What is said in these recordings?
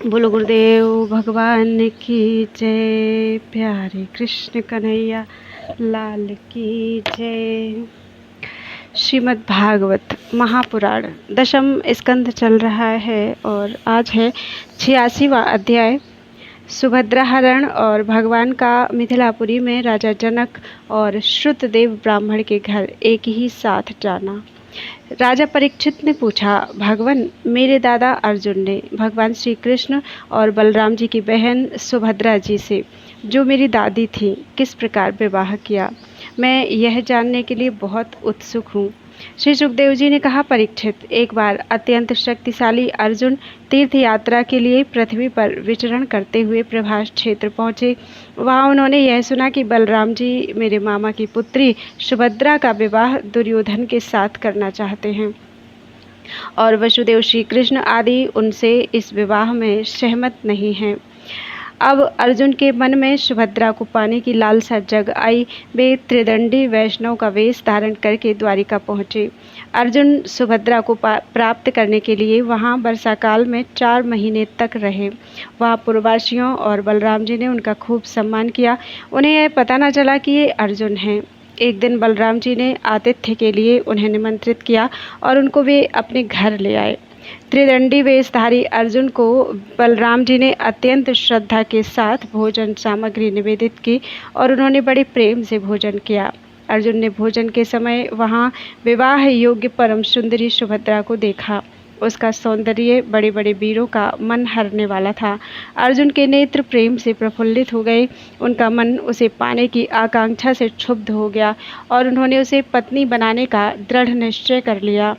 बोलो गुरुदेव भगवान की जय। प्यारे कृष्ण कन्हैया लाल की जय। श्रीमद् भागवत महापुराण दशम स्कंध चल रहा है और आज है 86वां अध्याय। सुभद्रा हरण और भगवान का मिथिलापुरी में राजा जनक और श्रुतदेव ब्राह्मण के घर एक ही साथ जाना। राजा परीक्षित ने पूछा, भगवान, मेरे दादा अर्जुन ने भगवान श्री कृष्ण और बलराम जी की बहन सुभद्रा जी से, जो मेरी दादी थी, किस प्रकार विवाह किया? मैं यह जानने के लिए बहुत उत्सुक हूँ। श्री सुखदेव जी ने कहा, परीक्षित, एक बार अत्यंत शक्तिशाली अर्जुन तीर्थ यात्रा के लिए पृथ्वी पर विचरण करते हुए प्रभास क्षेत्र पहुँचे। वहाँ उन्होंने यह सुना कि बलराम जी मेरे मामा की पुत्री सुभद्रा का विवाह दुर्योधन के साथ करना चाहते हैं और वसुदेव श्री कृष्ण आदि उनसे इस विवाह में सहमत नहीं हैं। अब अर्जुन के मन में सुभद्रा को पाने की लालसा जग आई। वे त्रिदंडी वैष्णव का वेश धारण करके द्वारिका पहुँचे। अर्जुन सुभद्रा को प्राप्त करने के लिए वहाँ वर्षा काल में 4 महीने तक रहे। वहाँ पूर्ववासियों और बलराम जी ने उनका खूब सम्मान किया। उन्हें यह पता न चला कि ये अर्जुन हैं। एक दिन बलराम जी ने आतिथ्य के लिए उन्हें निमंत्रित किया और उनको वे अपने घर ले आए। त्रिदंडी वेशधारी अर्जुन को बलराम जी ने अत्यंत श्रद्धा के साथ भोजन सामग्री निवेदित की और उन्होंने बड़े प्रेम से भोजन किया। अर्जुन ने भोजन के समय वहाँ विवाह योग्य परम सुंदरी सुभद्रा को देखा। उसका सौंदर्य बड़े बड़े वीरों का मन हरने वाला था। अर्जुन के नेत्र प्रेम से प्रफुल्लित हो गए। उनका मन उसे पाने की आकांक्षा से क्षुब्ध हो गया और उन्होंने उसे पत्नी बनाने का दृढ़ निश्चय कर लिया।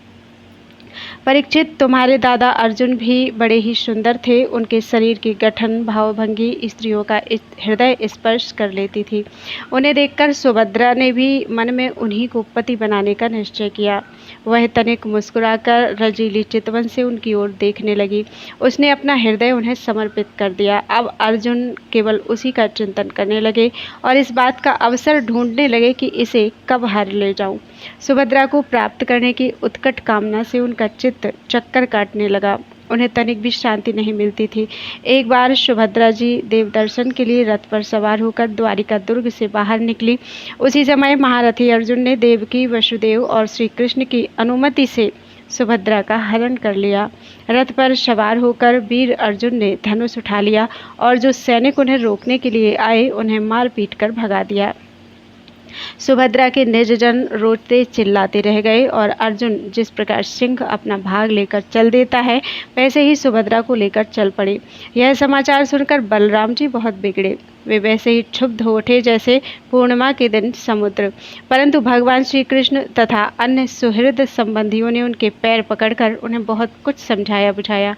परीक्षित, तुम्हारे दादा अर्जुन भी बड़े ही सुंदर थे। उनके शरीर की गठन भावभंगी स्त्रियों का हृदय स्पर्श कर लेती थी। उन्हें देखकर सुभद्रा ने भी मन में उन्हीं को पति बनाने का निश्चय किया। वह तनिक मुस्कुराकर रजीली चितवन से उनकी ओर देखने लगी। उसने अपना हृदय उन्हें समर्पित कर दिया। अब अर्जुन केवल उसी का चिंतन करने लगे और इस बात का अवसर ढूंढने लगे कि इसे कब हार ले जाऊं। सुभद्रा को प्राप्त करने की उत्कट कामना से उनका चित्त चक्कर काटने लगा। उन्हें तनिक भी शांति नहीं मिलती थी। एक बार सुभद्रा जी देव दर्शन के लिए रथ पर सवार होकर द्वारिका दुर्ग से बाहर निकली। उसी समय महारथी अर्जुन ने देवकी, वसुदेव और श्री कृष्ण की अनुमति से सुभद्रा का हरण कर लिया। रथ पर सवार होकर वीर अर्जुन ने धनुष उठा लिया और जो सैनिक उन्हें रोकने के लिए आए उन्हें मार पीट कर भगा दिया। सुभद्रा के निज जन रोते चिल्लाते रह गए और अर्जुन जिस प्रकार सिंह अपना भाग लेकर चल देता है, वैसे ही सुभद्रा को लेकर चल पड़े। यह समाचार सुनकर बलराम जी बहुत बिगड़े। वे वैसे ही क्षुब्ध हो उठे जैसे पूर्णिमा के दिन समुद्र। परंतु भगवान श्री कृष्ण तथा अन्य सुहृद संबंधियों ने उनके पैर पकड़कर उन्हें बहुत कुछ समझाया बुझाया,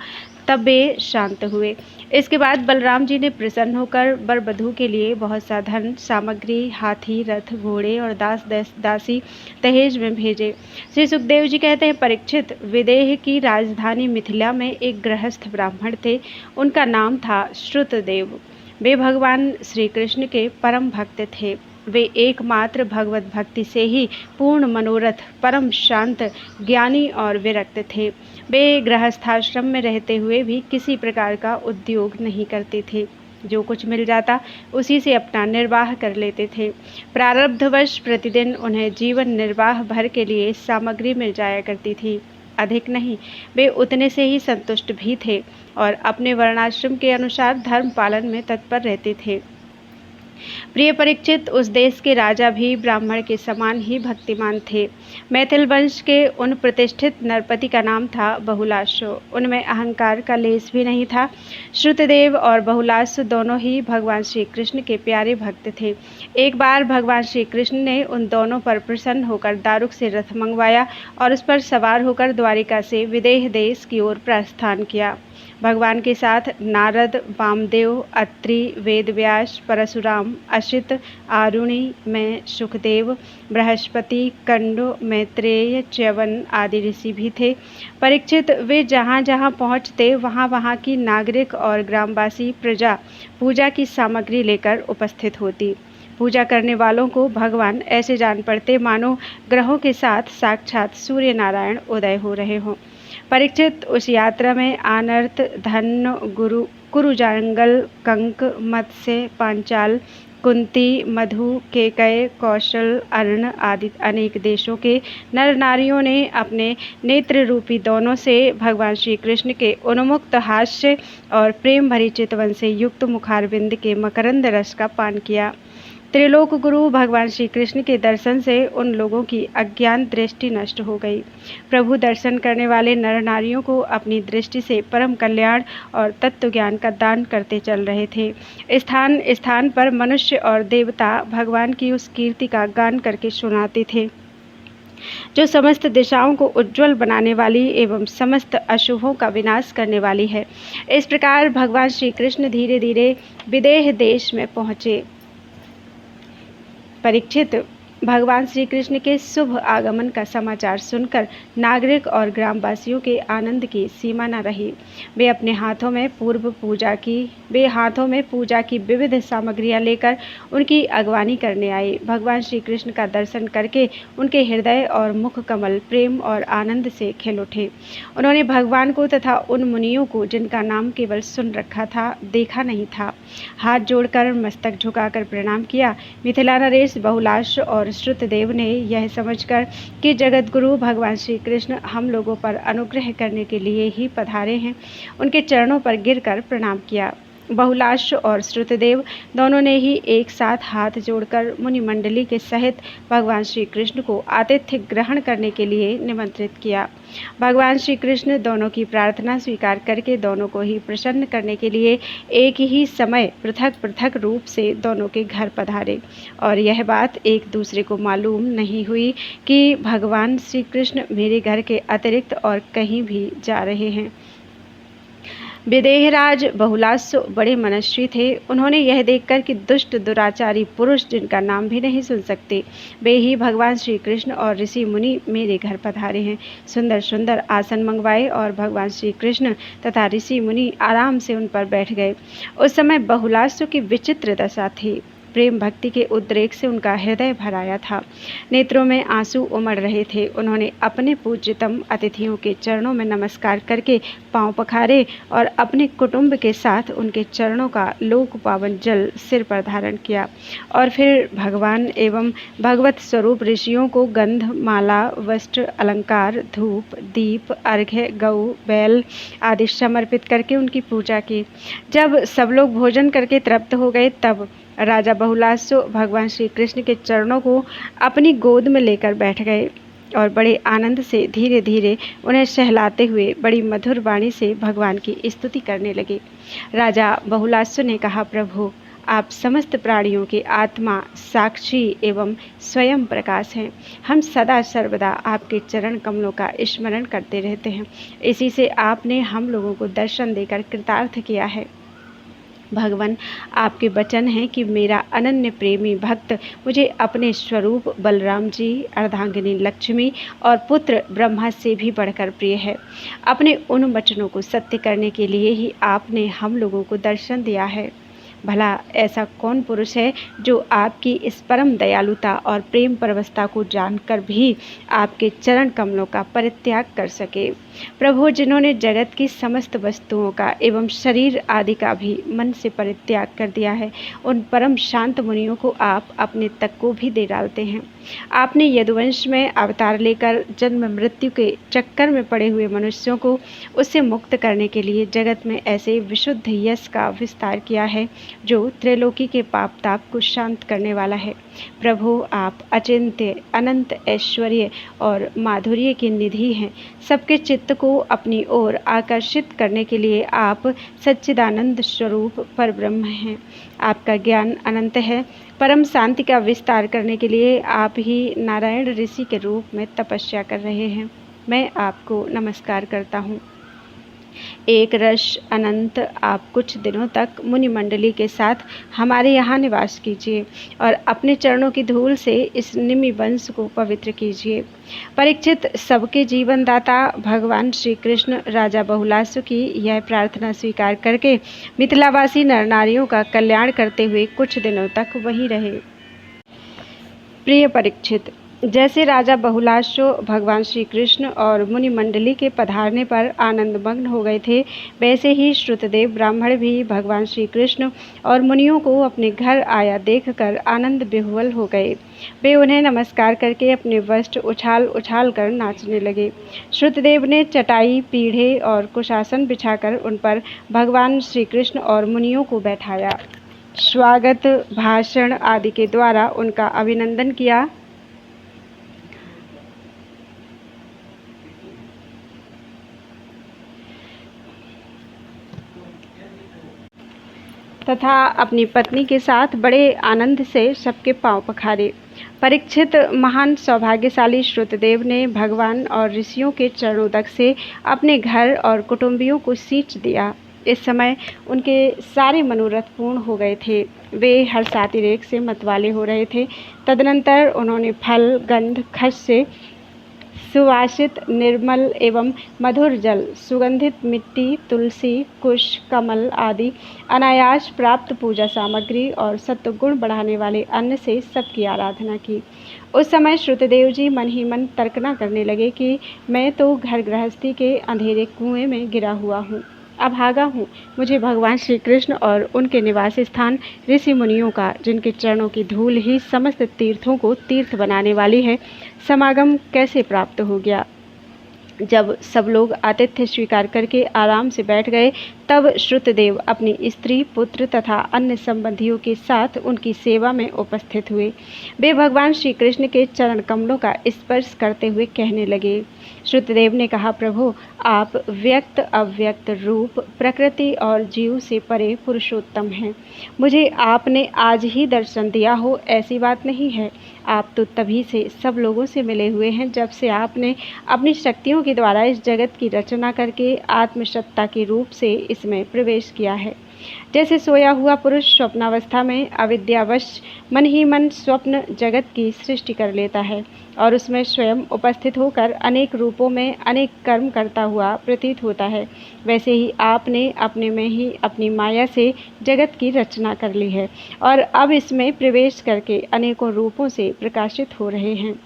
तब वे शांत हुए। इसके बाद बलराम जी ने प्रसन्न होकर वर वधू के लिए बहुत सा धन सामग्री, हाथी, रथ, घोड़े और दास दासी दहेज में भेजे। श्री सुखदेव जी कहते हैं, परीक्षित, विदेह की राजधानी मिथिला में एक गृहस्थ ब्राह्मण थे। उनका नाम था श्रुतदेव। वे भगवान श्री कृष्ण के परम भक्त थे। वे एकमात्र भगवत भक्ति से ही पूर्ण मनोरथ, परम शांत, ज्ञानी और विरक्त थे। वे गृहस्थाश्रम में रहते हुए भी किसी प्रकार का उद्योग नहीं करते थे। जो कुछ मिल जाता उसी से अपना निर्वाह कर लेते थे। प्रारब्धवश प्रतिदिन उन्हें जीवन निर्वाह भर के लिए सामग्री मिल जाया करती थी, अधिक नहीं। वे उतने से ही संतुष्ट भी थे और अपने वर्णाश्रम के अनुसार धर्म पालन में तत्पर रहते थे। प्रिय परीक्षित, उस देश के राजा भी ब्राह्मण के समान ही भक्तिमान थे। मैथिल वंश के उन प्रतिष्ठित नरपति का नाम था बहुलाशु। उनमें अहंकार का लेस भी नहीं था। श्रुतदेव और बहुलाशु दोनों ही भगवान श्री कृष्ण के प्यारे भक्त थे। एक बार भगवान श्री कृष्ण ने उन दोनों पर प्रसन्न होकर दारुक से रथ मंगवाया और उस पर सवार होकर द्वारिका से विदेह देश की ओर प्रस्थान किया। भगवान के साथ नारद, वामदेव, अत्रि, वेदव्यास, परशुराम, असित, आरुणि में सुखदेव, बृहस्पति, कंडो, मैत्रेय, च्यवन आदि ऋषि भी थे। परीक्षित, वे जहाँ जहाँ पहुँचते वहाँ वहाँ की नागरिक और ग्रामवासी प्रजा पूजा की सामग्री लेकर उपस्थित होती। पूजा करने वालों को भगवान ऐसे जान पड़ते मानो ग्रहों के साथ साक्षात सूर्य नारायण उदय हो रहे हों। परीक्षित उस यात्रा में अनर्थ, धन, कुरुजांगल, कंक, मत्स्य, पांचाल, कुंती, मधु, केकय, कौशल, अर्ण आदि अनेक देशों के नर नारियों ने अपने नेत्र रूपी दोनों से भगवान श्री कृष्ण के उन्मुक्त हास्य और प्रेम भरी चितवन से युक्त मुखारविंद के मकरंद रस का पान किया। त्रिलोक गुरु भगवान श्री कृष्ण के दर्शन से उन लोगों की अज्ञान दृष्टि नष्ट हो गई। प्रभु दर्शन करने वाले नर नारियों को अपनी दृष्टि से परम कल्याण और तत्व ज्ञान का दान करते चल रहे थे। स्थान स्थान पर मनुष्य और देवता भगवान की उस कीर्ति का गान करके सुनाते थे जो समस्त दिशाओं को उज्जवल बनाने वाली एवं समस्त अशुभों का विनाश करने वाली है। इस प्रकार भगवान श्री कृष्ण धीरे धीरे विदेह देश में पहुँचे। परीक्षित, भगवान श्री कृष्ण के शुभ आगमन का समाचार सुनकर नागरिक और ग्रामवासियों के आनंद की सीमा न रही। वे अपने हाथों में पूजा की विविध सामग्रियां लेकर उनकी अगवानी करने आए। भगवान श्री कृष्ण का दर्शन करके उनके हृदय और मुख कमल प्रेम और आनंद से खिल उठे। उन्होंने भगवान को तथा उन मुनियों को जिनका नाम केवल सुन रखा था, देखा नहीं था, हाथ जोड़कर मस्तक झुकाकर प्रणाम किया। मिथिला नरेश, बहुलाश और श्रुतदेव ने यह समझकर कि जगत गुरु भगवान श्री कृष्ण हम लोगों पर अनुग्रह करने के लिए ही पधारे हैं, उनके चरणों पर गिरकर प्रणाम किया। बहुलाश और श्रुतदेव दोनों ने ही एक साथ हाथ जोड़कर मुनि मंडली के सहित भगवान श्री कृष्ण को आतिथ्य ग्रहण करने के लिए निमंत्रित किया। भगवान श्री कृष्ण दोनों की प्रार्थना स्वीकार करके दोनों को ही प्रसन्न करने के लिए एक ही समय पृथक पृथक रूप से दोनों के घर पधारे और यह बात एक दूसरे को मालूम नहीं हुई कि भगवान श्री कृष्ण मेरे घर के अतिरिक्त और कहीं भी जा रहे हैं। विदेहराज बहुलाश बड़े मनस्वी थे। उन्होंने यह देखकर कि दुष्ट दुराचारी पुरुष जिनका नाम भी नहीं सुन सकते, वे ही भगवान श्री कृष्ण और ऋषि मुनि मेरे घर पधारे हैं, सुंदर सुंदर आसन मंगवाए और भगवान श्री कृष्ण तथा ऋषि मुनि आराम से उन पर बैठ गए। उस समय बहुलाश की विचित्र दशा थी। प्रेम भक्ति के उद्रेक से उनका हृदय भर आया था, नेत्रों में आंसू उमड़ रहे थे। उन्होंने अपने पूज्यतम अतिथियों के चरणों में नमस्कार करके पांव पखारे और अपने कुटुंब के साथ उनके चरणों का लोक पावन जल सिर पर धारण किया और फिर भगवान एवं भगवत स्वरूप ऋषियों को गंध, माला, वस्त्र, अलंकार, धूप, दीप, अर्घ्य, गऊ, बैल आदि समर्पित करके उनकी पूजा की। जब सब लोग भोजन करके तृप्त हो गए तब राजा बहुलाश भगवान श्री कृष्ण के चरणों को अपनी गोद में लेकर बैठ गए और बड़े आनंद से धीरे धीरे उन्हें सहलाते हुए बड़ी मधुर वाणी से भगवान की स्तुति करने लगे। राजा बहुलाश ने कहा, प्रभु, आप समस्त प्राणियों की आत्मा, साक्षी एवं स्वयं प्रकाश हैं। हम सदा सर्वदा आपके चरण कमलों का स्मरण करते रहते हैं। इसी से आपने हम लोगों को दर्शन देकर कृतार्थ किया है। भगवान, आपके वचन हैं कि मेरा अनन्य प्रेमी भक्त मुझे अपने स्वरूप बलराम जी, अर्धांगिनी लक्ष्मी और पुत्र ब्रह्मा से भी बढ़कर प्रिय है। अपने उन वचनों को सत्य करने के लिए ही आपने हम लोगों को दर्शन दिया है। भला ऐसा कौन पुरुष है जो आपकी इस परम दयालुता और प्रेम परवस्ता को जानकर भी आपके चरण कमलों का परित्याग कर सके। प्रभु, जिन्होंने जगत की समस्त वस्तुओं का एवं शरीर आदि का भी मन से परित्याग कर दिया है, उन परम शांत मुनियों को आप अपने तक को भी दे डालते हैं। आपने यदुवंश में अवतार लेकर जन्म मृत्यु के चक्कर में पड़े हुए मनुष्यों को उससे मुक्त करने के लिए जगत में ऐसे विशुद्ध यश का विस्तार किया है जो त्रिलोकी के पाप ताप को शांत करने वाला है। प्रभु, आप अचिंत्य अनंत ऐश्वर्य और माधुर्य की निधि हैं। सबके चित्त को अपनी ओर आकर्षित करने के लिए आप सच्चिदानंद स्वरूप परब्रह्म हैं। आपका ज्ञान अनंत है। परम शांति का विस्तार करने के लिए आप ही नारायण ऋषि के रूप में तपस्या कर रहे हैं। मैं आपको नमस्कार करता हूँ। एक रस अनंत, आप कुछ दिनों तक मुनि मंडली के साथ हमारे यहाँ निवास कीजिए और अपने चरणों की धूल से इस निमि वंश को पवित्र कीजिए। परीक्षित, सबके जीवन दाता भगवान श्री कृष्ण राजा बहुलाश की यह प्रार्थना स्वीकार करके मिथिलावासी नर नारियों का कल्याण करते हुए कुछ दिनों तक वहीं रहे। प्रिय परीक्षित, जैसे राजा बहुलाशो भगवान श्री कृष्ण और मुनि मंडली के पधारने पर आनंदमग्न हो गए थे, वैसे ही श्रुतदेव ब्राह्मण भी भगवान श्री कृष्ण और मुनियों को अपने घर आया देखकर आनंद विह्वल हो गए। वे उन्हें नमस्कार करके अपने वस्त्र उछाल उछाल कर नाचने लगे। श्रुतदेव ने चटाई, पीढ़े और कुशासन बिछाकर उन पर भगवान श्री कृष्ण और मुनियों को बैठाया। स्वागत भाषण आदि के द्वारा उनका अभिनंदन किया तथा अपनी पत्नी के साथ बड़े आनंद से सबके पांव पखारे। परीक्षित महान सौभाग्यशाली श्रुतदेव ने भगवान और ऋषियों के चरणोदक से अपने घर और कुटुंबियों को सींच दिया। इस समय उनके सारे मनोरथ पूर्ण हो गए थे। वे हर्षातिरेक से मतवाले हो रहे थे। तदनंतर उन्होंने फल, गंध, खस से सुवासित निर्मल एवं मधुर जल, सुगंधित मिट्टी, तुलसी, कुश, कमल आदि अनायास प्राप्त पूजा सामग्री और सत्वगुण बढ़ाने वाले अन्न से सबकी आराधना की। उस समय श्रुतदेव जी मन ही मन तर्कना करने लगे कि मैं तो घर गृहस्थी के अंधेरे कुएं में गिरा हुआ हूँ, अभागा हूँ। मुझे भगवान श्री कृष्ण और उनके निवास स्थान ऋषि मुनियों का, जिनके चरणों की धूल ही समस्त तीर्थों को तीर्थ बनाने वाली है, समागम कैसे प्राप्त हो गया। जब सब लोग आतिथ्य स्वीकार करके आराम से बैठ गए, तब श्रुतदेव अपनी स्त्री, पुत्र तथा अन्य संबंधियों के साथ उनकी सेवा में उपस्थित हुए। वे भगवान श्री कृष्ण के चरण कमलों का स्पर्श करते हुए कहने लगे। श्रुतदेव ने कहा, प्रभु, आप व्यक्त अव्यक्त रूप, प्रकृति और जीव से परे पुरुषोत्तम हैं। मुझे आपने आज ही दर्शन दिया हो ऐसी बात नहीं है। आप तो तभी से सब लोगों से मिले हुए हैं जब से आपने अपनी शक्तियों के द्वारा इस जगत की रचना करके आत्मसत्ता के रूप से इसमें प्रवेश किया है। जैसे सोया हुआ पुरुष स्वप्नावस्था में अविद्यावश मन ही मन स्वप्न जगत की सृष्टि कर लेता है और उसमें स्वयं उपस्थित होकर अनेक रूपों में अनेक कर्म करता हुआ प्रतीत होता है, वैसे ही आपने अपने में ही अपनी माया से जगत की रचना कर ली है और अब इसमें प्रवेश करके अनेकों रूपों से प्रकाशित हो रहे हैं।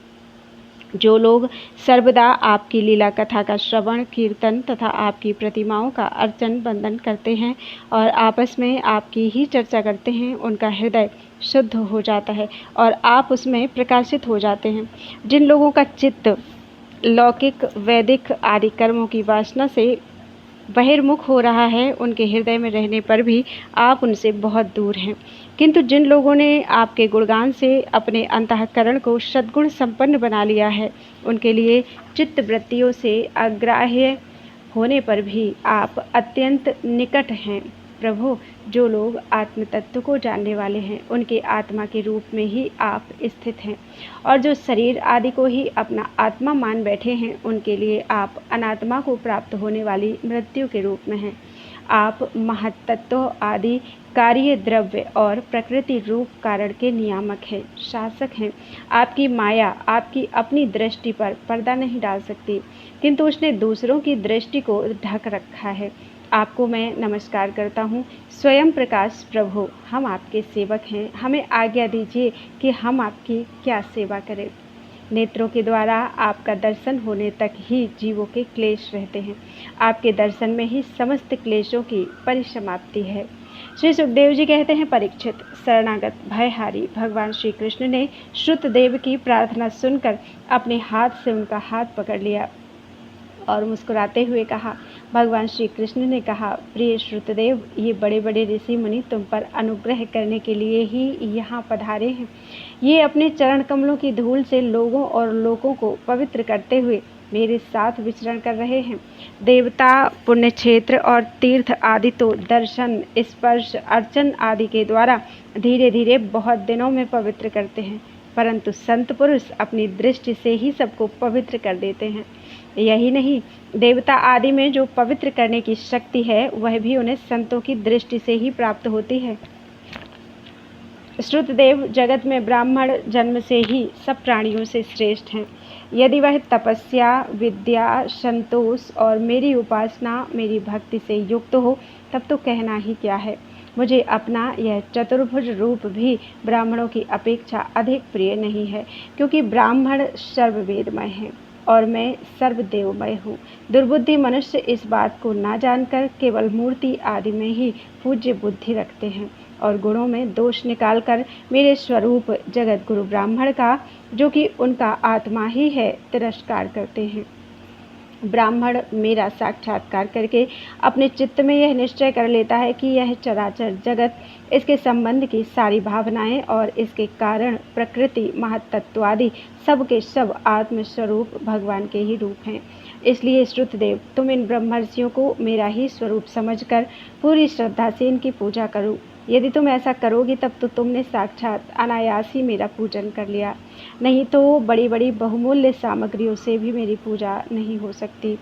जो लोग सर्वदा आपकी लीला कथा का श्रवण, कीर्तन तथा आपकी प्रतिमाओं का अर्चन वंदन करते हैं और आपस में आपकी ही चर्चा करते हैं, उनका हृदय शुद्ध हो जाता है और आप उसमें प्रकाशित हो जाते हैं। जिन लोगों का चित्त लौकिक, वैदिक आदि कर्मों की वासना से बहिर्मुख हो रहा है, उनके हृदय में रहने पर भी आप उनसे बहुत दूर हैं। किंतु जिन लोगों ने आपके गुणगान से अपने अंतःकरण को सद्गुण संपन्न बना लिया है, उनके लिए चित्त वृत्तियों से अग्राह्य होने पर भी आप अत्यंत निकट हैं। प्रभु, जो लोग आत्म तत्व को जानने वाले हैं, उनके आत्मा के रूप में ही आप स्थित हैं और जो शरीर आदि को ही अपना आत्मा मान बैठे हैं, उनके लिए आप अनात्मा को प्राप्त होने वाली मृत्यु के रूप में हैं। आप महत्तत्व आदि कार्य, द्रव्य और प्रकृति रूप कारण के नियामक हैं, शासक हैं। आपकी माया आपकी अपनी दृष्टि पर पर्दा नहीं डाल सकती, किंतु उसने दूसरों की दृष्टि को ढक रखा है। आपको मैं नमस्कार करता हूँ। स्वयं प्रकाश प्रभु, हम आपके सेवक हैं। हमें आज्ञा दीजिए कि हम आपकी क्या सेवा करें। नेत्रों के द्वारा आपका दर्शन होने तक ही जीवों के क्लेश रहते हैं। आपके दर्शन में ही समस्त क्लेशों की परिसमाप्ति है। श्री सुखदेव जी कहते हैं, परीक्षित, शरणागत भयहारी भगवान श्री कृष्ण ने श्रुतदेव की प्रार्थना सुनकर अपने हाथ से उनका हाथ पकड़ लिया और मुस्कुराते हुए कहा। भगवान श्री कृष्ण ने कहा, प्रिय श्रुतदेव, ये बड़े बड़े ऋषि मुनि तुम पर अनुग्रह करने के लिए ही यहाँ पधारे हैं। ये अपने चरण कमलों की धूल से लोगों और लोकों को पवित्र करते हुए मेरे साथ विचरण कर रहे हैं। देवता, पुण्य क्षेत्र और तीर्थ आदि तो दर्शन, स्पर्श, अर्चन आदि के द्वारा धीरे धीरे बहुत दिनों में पवित्र करते हैं, परंतु संत पुरुष अपनी दृष्टि से ही सबको पवित्र कर देते हैं। यही नहीं, देवता आदि में जो पवित्र करने की शक्ति है, वह भी उन्हें संतों की दृष्टि से ही प्राप्त होती है। श्रुतदेव जगत में ब्राह्मण जन्म से ही सब प्राणियों से श्रेष्ठ हैं। यदि वह तपस्या, विद्या, संतोष और मेरी उपासना, मेरी भक्ति से युक्त हो, तब तो कहना ही क्या है। मुझे अपना यह चतुर्भुज रूप भी ब्राह्मणों की अपेक्षा अधिक प्रिय नहीं है, क्योंकि ब्राह्मण सर्ववेदमय हैं और मैं सर्वदेवमय हूँ। दुर्बुद्धि मनुष्य इस बात को ना जानकर केवल मूर्ति आदि में ही पूज्य बुद्धि रखते हैं और गुणों में दोष निकालकर मेरे स्वरूप जगत गुरु ब्राह्मण का, जो कि उनका आत्मा ही है, तिरस्कार करते हैं। ब्राह्मण मेरा साक्षात्कार करके अपने चित्त में यह निश्चय कर लेता है कि यह चराचर जगत, इसके संबंध की सारी भावनाएं और इसके कारण प्रकृति, महत्तत्वादि सब के सब आत्मस्वरूप भगवान के ही रूप हैं। इसलिए श्रुतदेव, तुम इन ब्रह्मर्षियों को मेरा ही स्वरूप समझकर पूरी श्रद्धा से इनकी पूजा करो। यदि तुम ऐसा करोगे तब तो तुमने साक्षात अनायास ही मेरा पूजन कर लिया, नहीं तो बड़ी बड़ी बहुमूल्य सामग्रियों से भी मेरी पूजा नहीं हो सकती।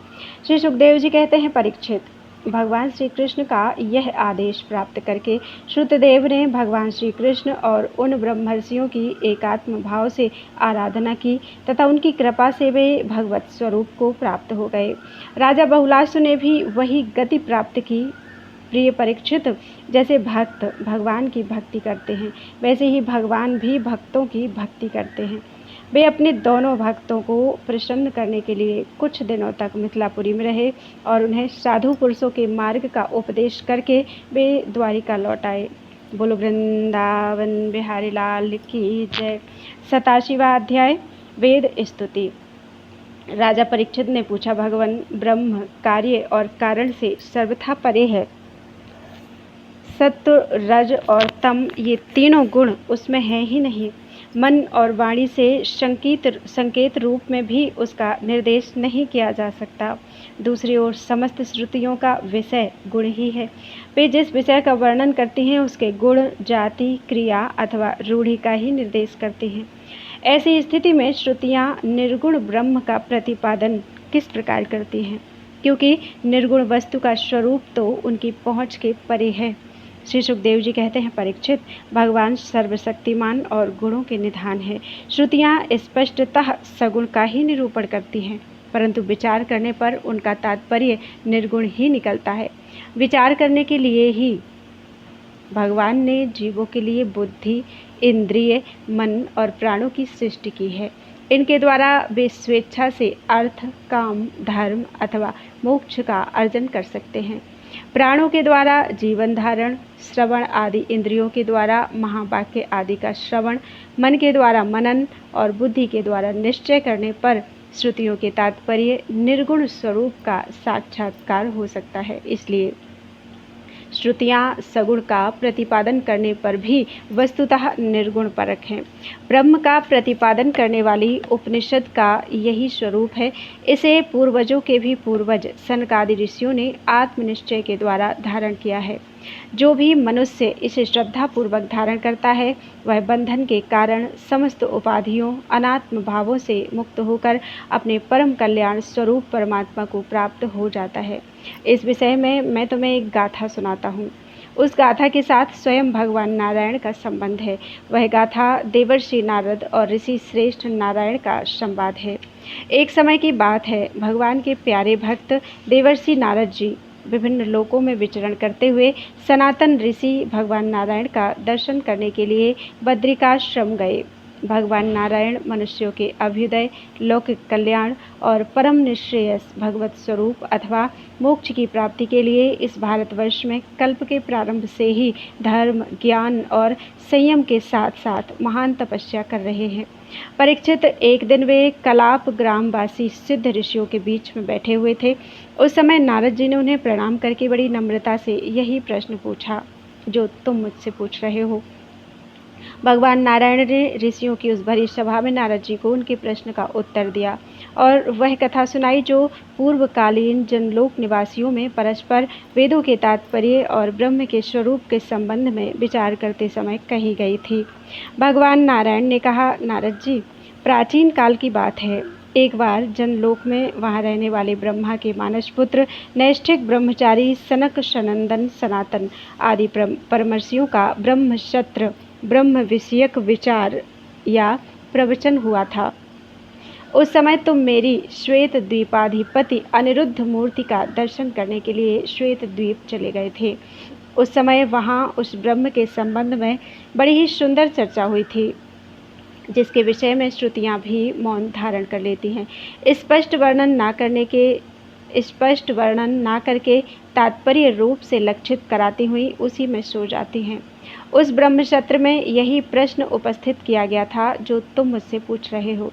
श्री सुखदेव जी कहते हैं, परीक्षित, भगवान श्री कृष्ण का यह आदेश प्राप्त करके श्रुतदेव ने भगवान श्री कृष्ण और उन ब्रह्मर्षियों की एकात्म भाव से आराधना की तथा उनकी कृपा से वे भगवत स्वरूप को प्राप्त हो गए। राजा बहुलासु ने भी वही गति प्राप्त की। प्रिय परीक्षित, जैसे भक्त भगवान की भक्ति करते हैं, वैसे ही भगवान भी भक्तों की भक्ति करते हैं। वे अपने दोनों भक्तों को प्रसन्न करने के लिए कुछ दिनों तक मिथिलापुरी में रहे और उन्हें साधु पुरुषों के मार्ग का उपदेश करके वे द्वारिका लौट आए। बोलो वृंदावन बिहारी लाल की जय। 87वां अध्याय, वेद स्तुति। राजा परीक्षित ने पूछा, भगवान ब्रह्म कार्य और कारण से सर्वथा परे है। सत्व, रज और तम, ये तीनों गुण उसमें हैं ही नहीं। मन और वाणी से संकेत रूप में भी उसका निर्देश नहीं किया जा सकता। दूसरी ओर समस्त श्रुतियों का विषय गुण ही है। वे जिस विषय का वर्णन करती हैं उसके गुण, जाति, क्रिया अथवा रूढ़ि का ही निर्देश करती हैं। ऐसी स्थिति में श्रुतियाँ निर्गुण ब्रह्म का प्रतिपादन किस प्रकार करती हैं, क्योंकि निर्गुण वस्तु का स्वरूप तो उनकी पहुँच के परे है। श्री सुखदेव जी कहते हैं, परीक्षित, भगवान सर्वशक्तिमान और गुणों के निधान है। श्रुतियाँ स्पष्टतः सगुण का ही निरूपण करती हैं, परंतु विचार करने पर उनका तात्पर्य निर्गुण ही निकलता है। विचार करने के लिए ही भगवान ने जीवों के लिए बुद्धि, इंद्रिय, मन और प्राणों की सृष्टि की है। इनके द्वारा वे स्वेच्छा से अर्थ, काम, धर्म अथवा मोक्ष का अर्जन कर सकते हैं। प्राणों के द्वारा जीवन धारण, श्रवण आदि इंद्रियों के द्वारा महावाक्य आदि का श्रवण, मन के द्वारा मनन और बुद्धि के द्वारा निश्चय करने पर श्रुतियों के तात्पर्य निर्गुण स्वरूप का साक्षात्कार हो सकता है। इसलिए श्रुतियाँ सगुण का प्रतिपादन करने पर भी वस्तुतः निर्गुण परक हैं। ब्रह्म का प्रतिपादन करने वाली उपनिषद का यही स्वरूप है। इसे पूर्वजों के भी पूर्वज सनकादि ऋषियों ने आत्मनिश्चय के द्वारा धारण किया है। जो भी मनुष्य इसे श्रद्धापूर्वक धारण करता है वह बंधन के कारण समस्त उपाधियों, अनात्म भावों से मुक्त होकर अपने परम कल्याण स्वरूप परमात्मा को प्राप्त हो जाता है। इस विषय में मैं तुम्हें एक गाथा सुनाता हूँ। उस गाथा के साथ स्वयं भगवान नारायण का संबंध है। वह गाथा देवर्षि नारद और ऋषि श्रेष्ठ नारायण का संवाद है। एक समय की बात है, भगवान के प्यारे भक्त देवर्षि नारद जी विभिन्न लोकों में विचरण करते हुए सनातन ऋषि भगवान नारायण का दर्शन करने के लिए बद्रिकाश्रम गए। भगवान नारायण मनुष्यों के अभ्युदय, लौकिक कल्याण और परम निश्रेयस भगवत स्वरूप अथवा मोक्ष की प्राप्ति के लिए इस भारतवर्ष में कल्प के प्रारंभ से ही धर्म, ज्ञान और संयम के साथ साथ महान तपस्या कर रहे हैं। परीक्षित, एक दिन वे कलाप ग्रामवासी सिद्ध ऋषियों के बीच में बैठे हुए थे। उस समय नारद जी ने उन्हें प्रणाम करके बड़ी नम्रता से यही प्रश्न पूछा जो तुम मुझसे पूछ रहे हो। भगवान नारायण ने ऋषियों की उस भरी सभा में नारद जी को उनके प्रश्न का उत्तर दिया और वह कथा सुनाई जो पूर्वकालीन जनलोक निवासियों में परस्पर वेदों के तात्पर्य और ब्रह्म के स्वरूप के संबंध में विचार करते समय कही गई थी। भगवान नारायण ने कहा, नारद जी, प्राचीन काल की बात है। एक बार जनलोक में वहाँ रहने वाले ब्रह्मा के मानसपुत्र नैष्ठिक ब्रह्मचारी सनक, सनंदन, सनातन आदि परमर्षियों का ब्रह्मशत्र ब्रह्म विषयक विचार या प्रवचन हुआ था। उस समय तुम मेरी श्वेत द्वीपाधिपति अनिरुद्ध मूर्ति का दर्शन करने के लिए श्वेत द्वीप चले गए थे। उस समय वहाँ उस ब्रह्म के संबंध में बड़ी ही सुंदर चर्चा हुई थी, जिसके विषय में श्रुतियाँ भी मौन धारण कर लेती हैं। स्पष्ट वर्णन ना करके तात्पर्य रूप से लक्षित कराती हुई उसी में सो जाती हैं। उस ब्रह्मसत्र में यही प्रश्न उपस्थित किया गया था जो तुम मुझसे पूछ रहे हो।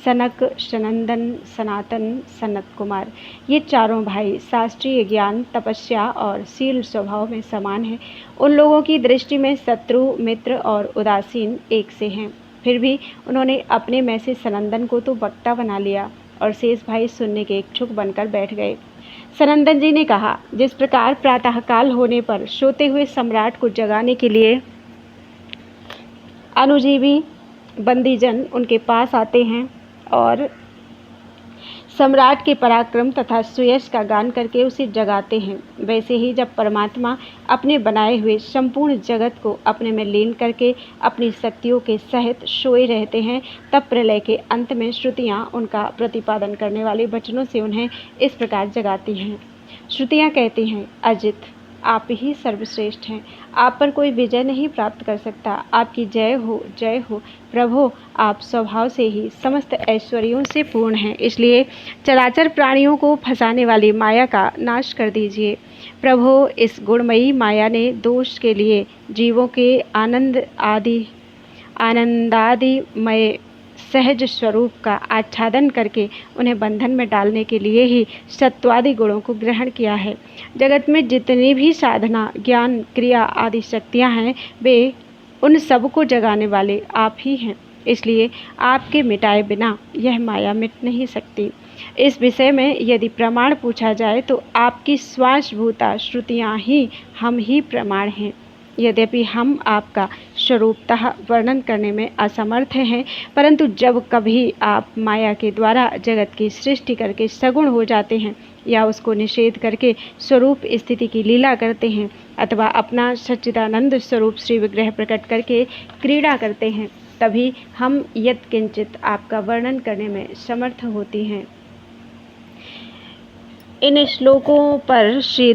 सनक, सनंदन, सनातन, सनत कुमार, ये चारों भाई शास्त्रीय ज्ञान, तपस्या और शील स्वभाव में समान हैं। उन लोगों की दृष्टि में शत्रु, मित्र और उदासीन एक से हैं। फिर भी उन्होंने अपने में से सनंदन को तो वक्ता बना लिया और शेष भाई सुनने के इच्छुक बनकर बैठ गए। सनंदन जी ने कहा, जिस प्रकार प्रातःकाल होने पर सोते हुए सम्राट को जगाने के लिए अनुजीवी बंदीजन उनके पास आते हैं और सम्राट के पराक्रम तथा सुयश का गान करके उसे जगाते हैं, वैसे ही जब परमात्मा अपने बनाए हुए संपूर्ण जगत को अपने में लीन करके अपनी शक्तियों के सहित सोए रहते हैं, तब प्रलय के अंत में श्रुतियाँ उनका प्रतिपादन करने वाले वचनों से उन्हें इस प्रकार जगाती हैं। श्रुतियाँ कहती हैं, अजित, आप ही सर्वश्रेष्ठ हैं, आप पर कोई विजय नहीं प्राप्त कर सकता। आपकी जय हो प्रभो, आप स्वभाव से ही समस्त ऐश्वर्यों से पूर्ण हैं, इसलिए चराचर प्राणियों को फंसाने वाली माया का नाश कर दीजिए। प्रभो, इस गुणमयी माया ने दोष के लिए जीवों के आनंदादिमय सहज स्वरूप का आच्छादन करके उन्हें बंधन में डालने के लिए ही सत्वादि गुणों को ग्रहण किया है। जगत में जितनी भी साधना, ज्ञान, क्रिया आदि शक्तियाँ हैं, वे उन सब को जगाने वाले आप ही हैं, इसलिए आपके मिटाए बिना यह माया मिट नहीं सकती। इस विषय में यदि प्रमाण पूछा जाए तो आपकी श्वासभूता श्रुतियाँ ही हम ही प्रमाण हैं। यद्यपि हम आपका स्वरूपतः वर्णन करने में असमर्थ हैं, परंतु जब कभी आप माया के द्वारा जगत की सृष्टि करके सगुण हो जाते हैं या उसको निषेध करके स्वरूप स्थिति की लीला करते हैं अथवा अपना सच्चिदानंद स्वरूप श्री विग्रह प्रकट करके क्रीड़ा करते हैं, तभी हम यत्किंचित आपका वर्णन करने में समर्थ होती हैं। इन श्लोकों पर श्री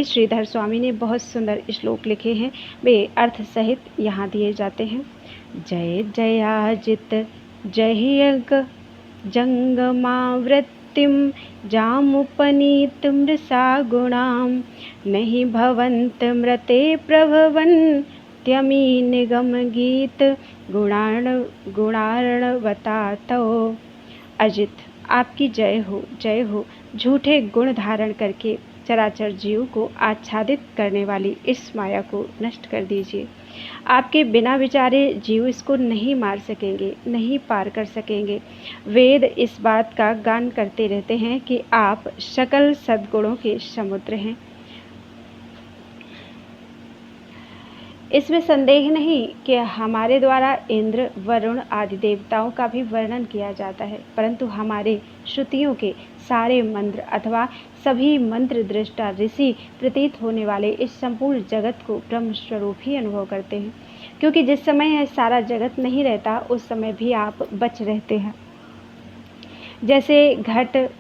श्रीधर स्वामी ने बहुत सुंदर श्लोक लिखे हैं। वे अर्थ सहित यहाँ दिए जाते हैं। जय जयाजित जयग जंगमावृत्तिम जामुपनीत मृषा गुणाम नहीं भवंत मृते प्रभवन त्यमी निगम गीत गुणार्णवता तो। अजित, आपकी जय हो। झूठे गुण धारण करके चराचर जीव को आच्छादित करने वाली इस माया को नष्ट कर दीजिए। आपके बिना विचारे जीव इसको नहीं मार सकेंगे, नहीं पार कर सकेंगे। वेद इस बात का गान करते रहते हैं कि आप सकल सद्गुणों के समुद्र हैं। इसमें संदेह नहीं कि हमारे द्वारा इंद्र, वरुण आदि देवताओं का भी वर्णन किया जाता है, परंतु हमारे श्रुतियों के सारे मंत्र अथवा सभी मंत्र दृष्टा ऋषि प्रतीत होने वाले इस संपूर्ण जगत को ब्रह्म स्वरूप ही अनुभव करते हैं, क्योंकि जिस समय यह सारा जगत नहीं रहता उस समय भी आप बच रहते हैं। जैसे घट,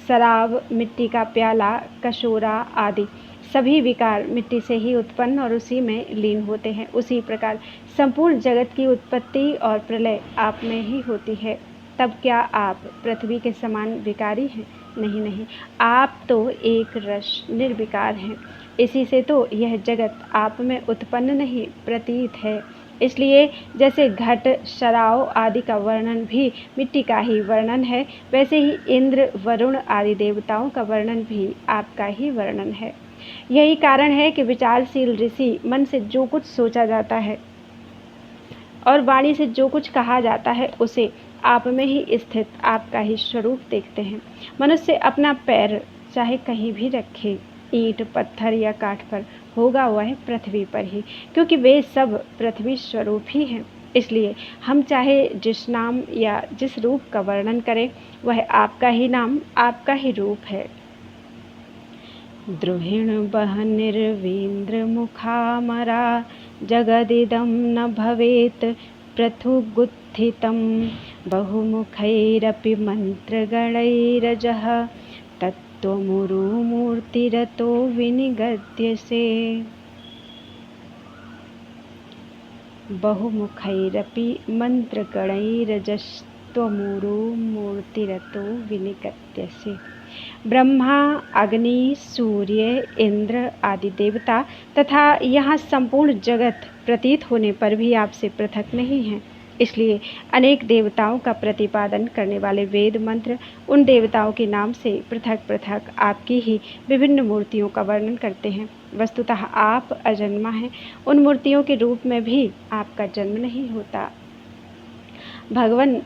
शराब, मिट्टी का प्याला, कशोरा आदि सभी विकार मिट्टी से ही उत्पन्न और उसी में लीन होते हैं, उसी प्रकार संपूर्ण जगत की उत्पत्ति और प्रलय आप में ही होती है। तब क्या आप पृथ्वी के समान विकारी हैं? नहीं, आप तो एक रस निर्विकार हैं। इसी से तो यह जगत आप में उत्पन्न नहीं प्रतीत है। इसलिए जैसे घट, शराव आदि का वर्णन भी मिट्टी का ही वर्णन है, वैसे ही इंद्र, वरुण आदि देवताओं का वर्णन भी आपका ही वर्णन है। यही कारण है कि विचारशील ऋषि मन से जो कुछ सोचा जाता है और वाणी से जो कुछ कहा जाता है उसे आप में ही स्थित आपका ही स्वरूप देखते हैं। मनुष्य अपना पैर चाहे कहीं भी रखे, ईंट, पत्थर या काठ पर, होगा वह पृथ्वी पर ही, क्योंकि वे सब पृथ्वी स्वरूप ही हैं। इसलिए हम चाहे जिस नाम या जिस रूप का वर्णन करें, वह आपका ही नाम, आपका ही रूप है। द्रुहिण बह निर्वीन्द्र मुखामरा जगदिदं न भवेत् पृथुगुत्थितं बहुमुखैरपि मन्त्रगणैरजः त्वमुरु मूर्तिरतो विनिगद्यसे बहुमुखैरपि मन्त्रगणैरजस्त्वमुरु मूर्तिरतो विनिगद्यसे। ब्रह्मा, अग्नि, सूर्य, इंद्र आदि देवता तथा यहाँ संपूर्ण जगत प्रतीत होने पर भी आपसे पृथक नहीं है। इसलिए अनेक देवताओं का प्रतिपादन करने वाले वेद मंत्र उन देवताओं के नाम से पृथक पृथक आपकी ही विभिन्न मूर्तियों का वर्णन करते हैं। वस्तुतः आप अजन्मा हैं। उन मूर्तियों के रूप में भी आपका जन्म नहीं होता। भगवान,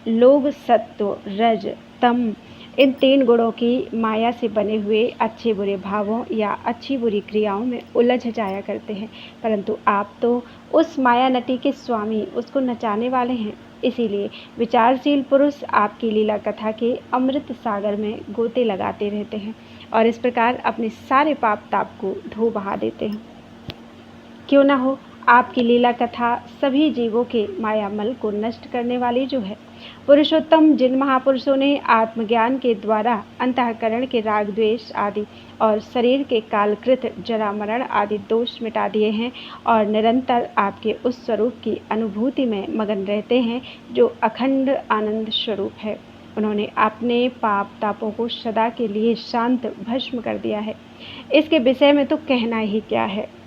लोग सत्व, रज, तम इन 3 गुणों की माया से बने हुए अच्छे बुरे भावों या अच्छी बुरी क्रियाओं में उलझ जाया करते हैं, परंतु आप तो उस माया नटी के स्वामी, उसको नचाने वाले हैं। इसीलिए विचारशील पुरुष आपकी लीला कथा के अमृत सागर में गोते लगाते रहते हैं और इस प्रकार अपने सारे पाप ताप को धो बहा देते हैं। क्यों न हो आपकी लीला कथा सभी जीवों के मायामल को नष्ट करने वाली जो है। पुरुषोत्तम, जिन महापुरुषों ने आत्मज्ञान के द्वारा अंतःकरण के राग द्वेष आदि और शरीर के कालकृत जरा मरण आदि दोष मिटा दिए हैं और निरंतर आपके उस स्वरूप की अनुभूति में मगन रहते हैं जो अखंड आनंद स्वरूप है, उन्होंने अपने पाप तापों को सदा के लिए शांत भस्म कर दिया है। इसके विषय में तो कहना ही क्या है।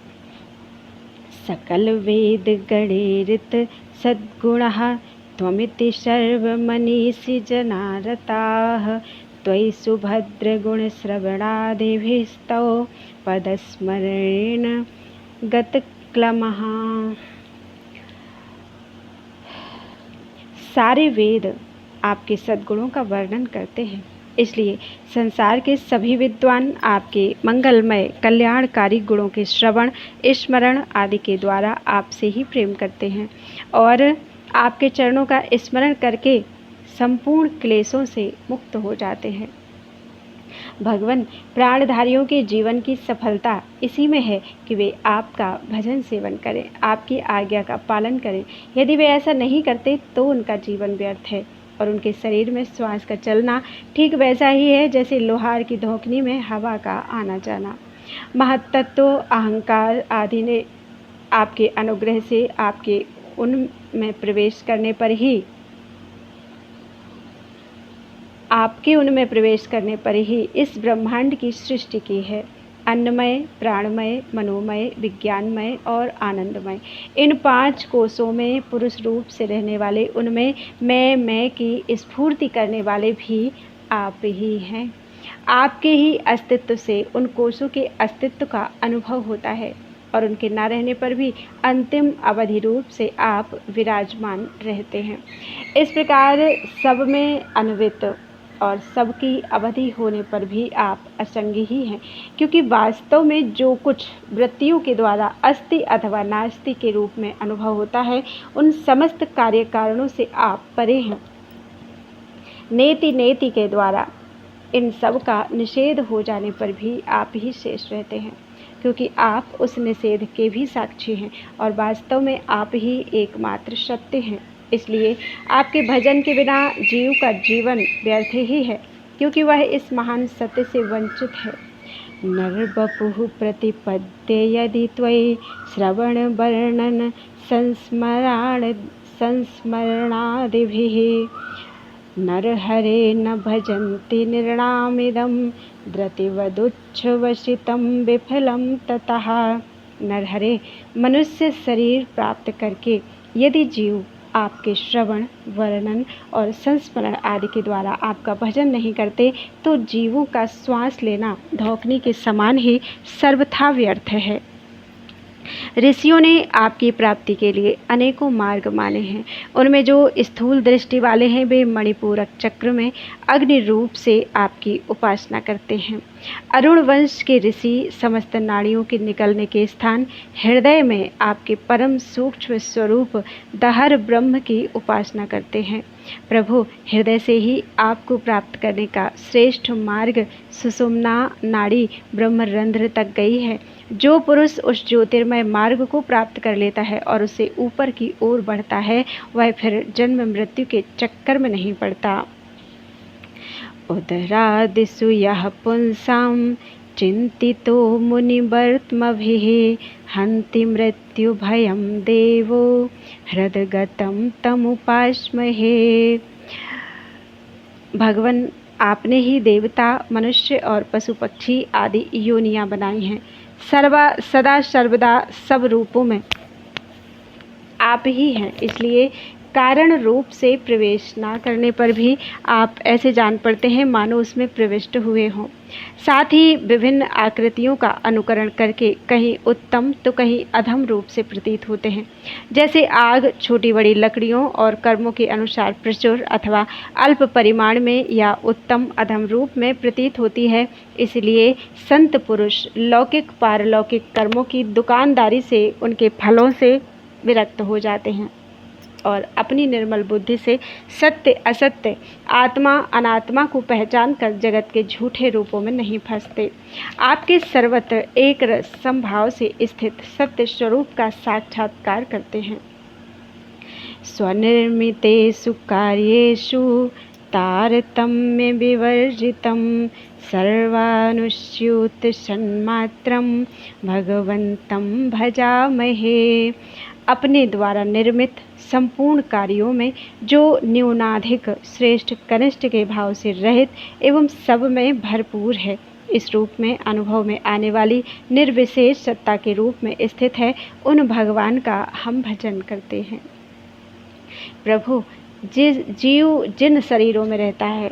सकल वेद गणेरित सद्गुणः त्वमिति सर्वमनीषि जनारताः त्वयि सुभद्रगुणश्रवणादिभिस्तौ पदस्मरणेन गतक्लमः। सारे वेद आपके सद्गुणों का वर्णन करते हैं, इसलिए संसार के सभी विद्वान आपके मंगलमय कल्याणकारी गुणों के श्रवण, स्मरण आदि के द्वारा आपसे ही प्रेम करते हैं और आपके चरणों का स्मरण करके संपूर्ण क्लेशों से मुक्त हो जाते हैं। भगवान, प्राणधारियों के जीवन की सफलता इसी में है कि वे आपका भजन सेवन करें, आपकी आज्ञा का पालन करें। यदि वे ऐसा नहीं करते तो उनका जीवन व्यर्थ है और उनके शरीर में श्वास का चलना ठीक वैसा ही है जैसे लोहार की धोखनी में हवा का आना जाना। महत्तत्व, अहंकार आदि ने आपके अनुग्रह से आपके उनमें प्रवेश करने पर ही इस ब्रह्मांड की सृष्टि की है। अन्नमय, प्राणमय, मनोमय, विज्ञानमय और आनंदमय, इन 5 कोशों में पुरुष रूप से रहने वाले, उनमें मैं की स्फूर्ति करने वाले भी आप ही हैं। आपके ही अस्तित्व से उन कोशों के अस्तित्व का अनुभव होता है और उनके न रहने पर भी अंतिम अवधि रूप से आप विराजमान रहते हैं। इस प्रकार सब में अन्वित और सबकी अवधि होने पर भी आप असंग ही हैं, क्योंकि वास्तव में जो कुछ वृत्तियों के द्वारा अस्ति अथवा नास्ति के रूप में अनुभव होता है, उन समस्त कार्य कारणों से आप परे हैं। नेति के द्वारा इन सब का निषेध हो जाने पर भी आप ही शेष रहते हैं, क्योंकि आप उस निषेध के भी साक्षी हैं और वास्तव में आप ही एकमात्र सत्य हैं। इसलिए आपके भजन के बिना जीव का जीवन व्यर्थ ही है, क्योंकि वह इस महान सत्य से वंचित है। नरवपुः प्रतिपद्ये यदि त्वयि श्रवण वर्णन संस्मरणादिभिः नरहरे न भजन्ति निर्णामिदं द्रतिवदुच्छ्वसितं विफलं ततः। नरहरे, मनुष्य शरीर प्राप्त करके यदि जीव आपके श्रवण, वर्णन और संस्मरण आदि के द्वारा आपका भजन नहीं करते तो जीवों का श्वास लेना धौकनी के समान ही सर्वथा व्यर्थ है। ऋषियों ने आपकी प्राप्ति के लिए अनेकों मार्ग माने हैं। उनमें जो स्थूल दृष्टि वाले हैं वे मणिपूरक चक्र में अग्नि रूप से आपकी उपासना करते हैं। अरुण वंश के ऋषि समस्त नाड़ियों के निकलने के स्थान हृदय में आपके परम सूक्ष्म स्वरूप दहर ब्रह्म की उपासना करते हैं। प्रभु, हृदय से ही आपको प्राप्त करने का श्रेष्ठ मार्ग सुषुम्ना नाड़ी ब्रह्मरंध्र तक गई है। जो पुरुष उस ज्योतिर्मय मार्ग को प्राप्त कर लेता है और उसे ऊपर की ओर बढ़ता है, वह फिर जन्म मृत्यु के चक्कर में नहीं पड़ता। उदरादिषु यः पुंसां चिन्तितो मुनिवर्त्मभिः हन्ति मृत्युभयं देवो हृदगतं तमुपास्महे। भगवान, आपने ही देवता, मनुष्य और पशु पक्षी आदि योनियां बनाई हैं। सदा सर्वदा सब रूपों में आप ही हैं, इसलिए कारण रूप से प्रवेश ना करने पर भी आप ऐसे जान पड़ते हैं मानो उसमें प्रविष्ट हुए हों। साथ ही विभिन्न आकृतियों का अनुकरण करके कहीं उत्तम तो कहीं अधम रूप से प्रतीत होते हैं। जैसे आग छोटी बड़ी लकड़ियों और कर्मों के अनुसार प्रचुर अथवा अल्प परिमाण में या उत्तम अधम रूप में प्रतीत होती है, इसलिए संत पुरुष लौकिक पारलौकिक कर्मों की दुकानदारी से, उनके फलों से विरक्त हो जाते हैं और अपनी निर्मल बुद्धि से सत्य असत्य, आत्मा अनात्मा को पहचान कर जगत के झूठे रूपों में नहीं फंसते। आपके सर्वत्र एक रस समभाव से स्थित सत्य स्वरूप का साक्षात्कार करते हैं। स्वनिर्मितेषु कार्येषु तारतम्य विवर्जितं सर्वानुस्यूत सन्मात्रं भगवन्तं भजामहे। अपने द्वारा निर्मित संपूर्ण कार्यों में जो न्यूनाधिक श्रेष्ठ कनिष्ठ के भाव से रहित एवं सब में भरपूर है, इस रूप में अनुभव में आने वाली निर्विशेष सत्ता के रूप में स्थित है, उन भगवान का हम भजन करते हैं। प्रभु, जीव जिन शरीरों में रहता है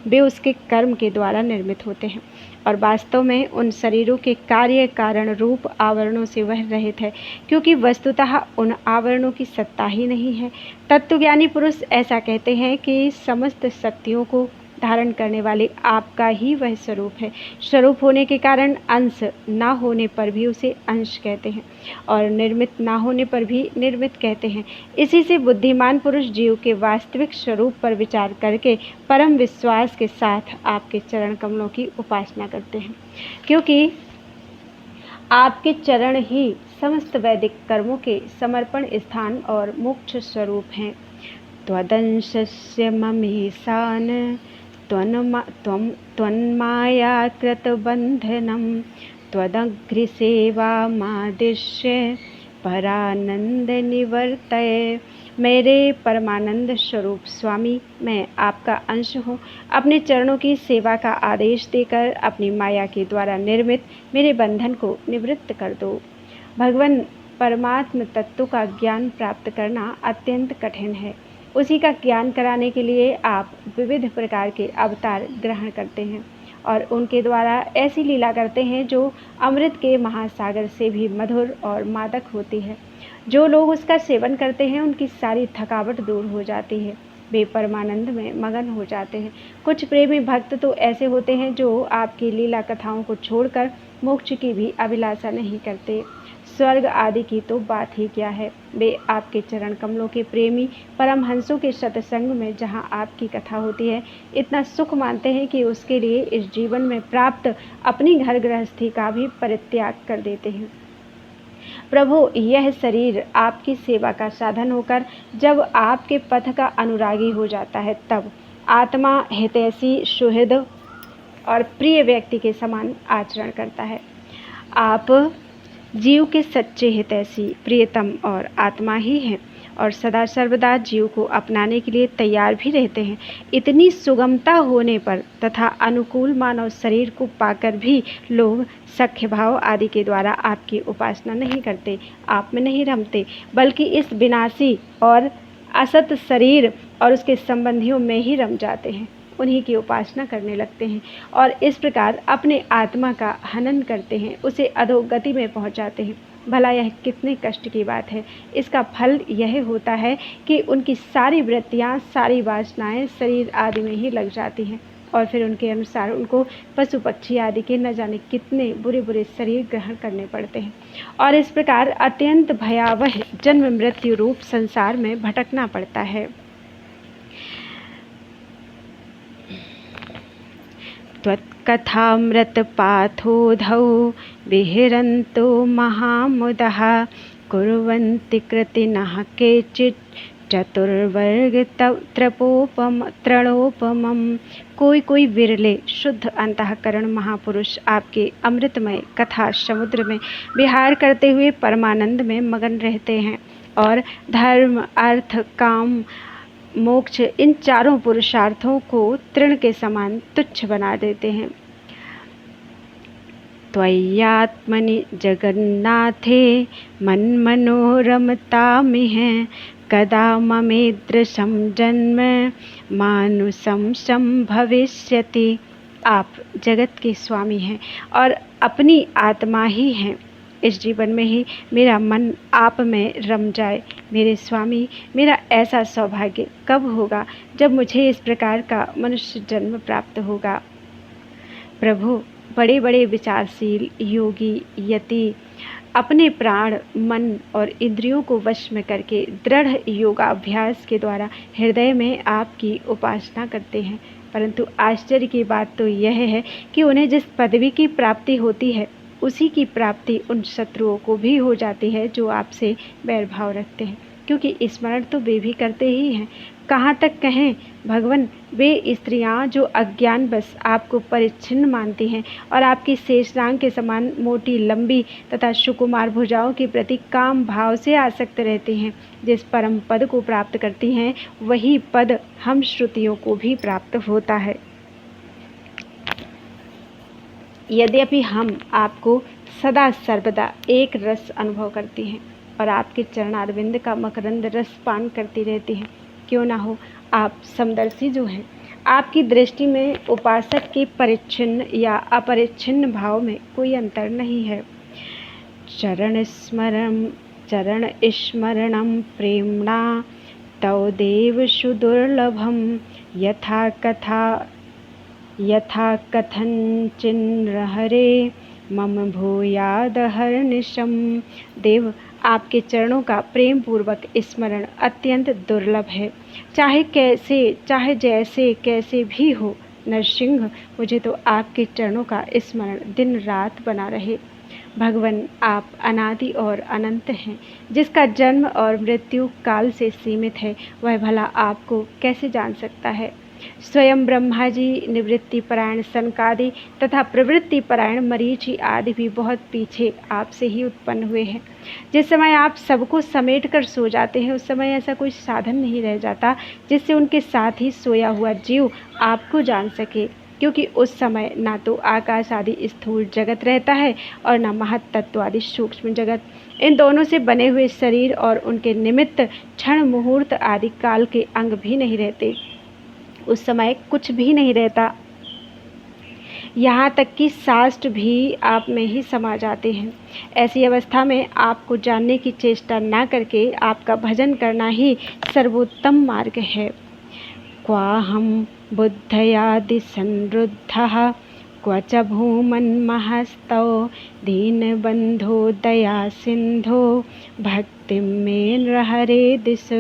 वे उसके कर्म के द्वारा निर्मित होते हैं और वास्तव में उन शरीरों के कार्य कारण रूप आवरणों से वह रहित है, क्योंकि वस्तुतः उन आवरणों की सत्ता ही नहीं है। तत्वज्ञानी पुरुष ऐसा कहते हैं कि समस्त शक्तियों को धारण करने वाले आपका ही वह स्वरूप है। स्वरूप होने के कारण अंश ना होने पर भी उसे अंश कहते हैं और निर्मित ना होने पर भी निर्मित कहते हैं। इसी से बुद्धिमान पुरुष जीव के वास्तविक स्वरूप पर विचार करके परम विश्वास के साथ आपके चरण कमलों की उपासना करते हैं, क्योंकि आपके चरण ही समस्त वैदिक कर्मों के समर्पण स्थान और मोक्ष स्वरूप हैं। त्वदंशस्य ममीशान त्वन्मायाकृतबन्धनं त्वदघ्रिसेवामादिश्य परानंद निवर्तय। मेरे परमानंद स्वरूप स्वामी, मैं आपका अंश हूँ। अपने चरणों की सेवा का आदेश देकर अपनी माया के द्वारा निर्मित मेरे बंधन को निवृत्त कर दो। भगवान, परमात्म तत्व का ज्ञान प्राप्त करना अत्यंत कठिन है। उसी का ज्ञान कराने के लिए आप विविध प्रकार के अवतार ग्रहण करते हैं और उनके द्वारा ऐसी लीला करते हैं जो अमृत के महासागर से भी मधुर और मादक होती है। जो लोग उसका सेवन करते हैं उनकी सारी थकावट दूर हो जाती है, वे परमानंद में मगन हो जाते हैं। कुछ प्रेमी भक्त तो ऐसे होते हैं जो आपकी लीला कथाओं को छोड़कर मोक्ष की भी अभिलाषा नहीं करते। स्वर्ग आदि की तो बात ही क्या है, वे आपके चरण कमलों के प्रेमी परमहंसों के सत्संग में जहाँ आपकी कथा होती है, इतना सुख मानते हैं कि उसके लिए इस जीवन में प्राप्त अपनी घर गृहस्थी का भी परित्याग कर देते हैं। प्रभु, यह शरीर आपकी सेवा का साधन होकर जब आपके पथ का अनुरागी हो जाता है, तब आत्मा हितैषी, सुहृद और प्रिय व्यक्ति के समान आचरण करता है। आप जीव के सच्चे हितैषी, प्रियतम और आत्मा ही हैं और सदा सर्वदा जीव को अपनाने के लिए तैयार भी रहते हैं। इतनी सुगमता होने पर तथा अनुकूल मानव शरीर को पाकर भी लोग सख्य भाव आदि के द्वारा आपकी उपासना नहीं करते, आप में नहीं रमते, बल्कि इस विनाशी और असत शरीर और उसके संबंधियों में ही रम जाते हैं, उन्हीं की उपासना करने लगते हैं और इस प्रकार अपने आत्मा का हनन करते हैं, उसे अधोगति में पहुंचाते हैं। भला यह कितने कष्ट की बात है। इसका फल यह होता है कि उनकी सारी वृत्तियाँ, सारी वासनाएं शरीर आदि में ही लग जाती हैं और फिर उनके अनुसार उनको पशु पक्षी आदि के न जाने कितने बुरे बुरे शरीर ग्रहण करने पड़ते हैं और इस प्रकार अत्यंत भयावह जन्म मृत्यु रूप संसार में भटकना पड़ता है। त्वत्कथामृतपाथोऽधौ विहरन्तो महामुदः कुर्वन्ति कृतिनः केचित् चतुर्वर्ग तृणोपमम। कोई कोई विरले शुद्ध अंतःकरण महापुरुष आपके अमृतमय कथा समुद्र में विहार करते हुए परमानंद में मगन रहते हैं और धर्म अर्थ काम मोक्ष इन चारों पुरुषार्थों को तृण के समान तुच्छ बना देते हैं। त्वय्यात्मनि जगन्नाथे मन्मनोरमतामिह कदा ममेदृशं जन्म मानुषं संभविष्यति। आप जगत के स्वामी हैं और अपनी आत्मा ही हैं। इस जीवन में ही मेरा मन आप में रम जाए। मेरे स्वामी, मेरा ऐसा सौभाग्य कब होगा जब मुझे इस प्रकार का मनुष्य जन्म प्राप्त होगा। प्रभु, बड़े बड़े विचारशील योगी यति अपने प्राण मन और इंद्रियों को वश में करके दृढ़ योगाभ्यास के द्वारा हृदय में आपकी उपासना करते हैं, परंतु आश्चर्य की बात तो यह है कि उन्हें जिस पदवी की प्राप्ति होती है उसी की प्राप्ति उन शत्रुओं को भी हो जाती है जो आपसे बैरभाव रखते हैं, क्योंकि स्मरण तो वे भी करते ही हैं। कहाँ तक कहें भगवान, वे स्त्रियां जो अज्ञानवश आपको परिच्छिन्न मानती हैं और आपकी शेषनाग के समान मोटी लंबी तथा सुकुमार भुजाओं के प्रति काम भाव से आसक्त रहती हैं, जिस परम पद को प्राप्त करती हैं वही पद हम श्रुतियों को भी प्राप्त होता है। यद्यपि हम आपको सदा सर्वदा एक रस अनुभव करती हैं और आपके चरणारविंद का मकरंद रस पान करती रहती हैं, क्यों ना हो आप समदर्शी जो हैं, आपकी दृष्टि में उपासक के परिच्छिन्न या अपरिच्छिन्न भाव में कोई अंतर नहीं है। चरण स्मरणं प्रेम्णा तव देव सुदुर्लभम यथा कथंचिन्हरे मम भूयादहर्निशम। देव, आपके चरणों का प्रेम पूर्वक स्मरण अत्यंत दुर्लभ है। चाहे जैसे कैसे भी हो नरसिंह, मुझे तो आपके चरणों का स्मरण दिन रात बना रहे। भगवान, आप अनादि और अनंत हैं। जिसका जन्म और मृत्यु काल से सीमित है वह भला आपको कैसे जान सकता है। स्वयं ब्रह्मा जी, निवृत्ति परायण सनकादि तथा प्रवृत्ति परायण मरीचि आदि भी बहुत पीछे आपसे ही उत्पन्न हुए हैं। जिस समय आप सबको समेट कर सो जाते हैं उस समय ऐसा कोई साधन नहीं रह जाता जिससे उनके साथ ही सोया हुआ जीव आपको जान सके, क्योंकि उस समय ना तो आकाश आदि स्थूल जगत रहता है और न महत्तत्व आदि सूक्ष्म जगत। इन दोनों से बने हुए शरीर और उनके निमित्त क्षण मुहूर्त आदि काल के अंग भी नहीं रहते। उस समय कुछ भी नहीं रहता, यहाँ तक कि शास्त्र भी आप में ही समा जाते हैं। ऐसी अवस्था में आपको जानने की चेष्टा न करके आपका भजन करना ही सर्वोत्तम मार्ग है। क्वाहं बुद्धयादि संरुद्धः क्व च भूमन्महस्तौ दीनबन्धो दया सिंधो भक्तिं मे नृहरे दिश।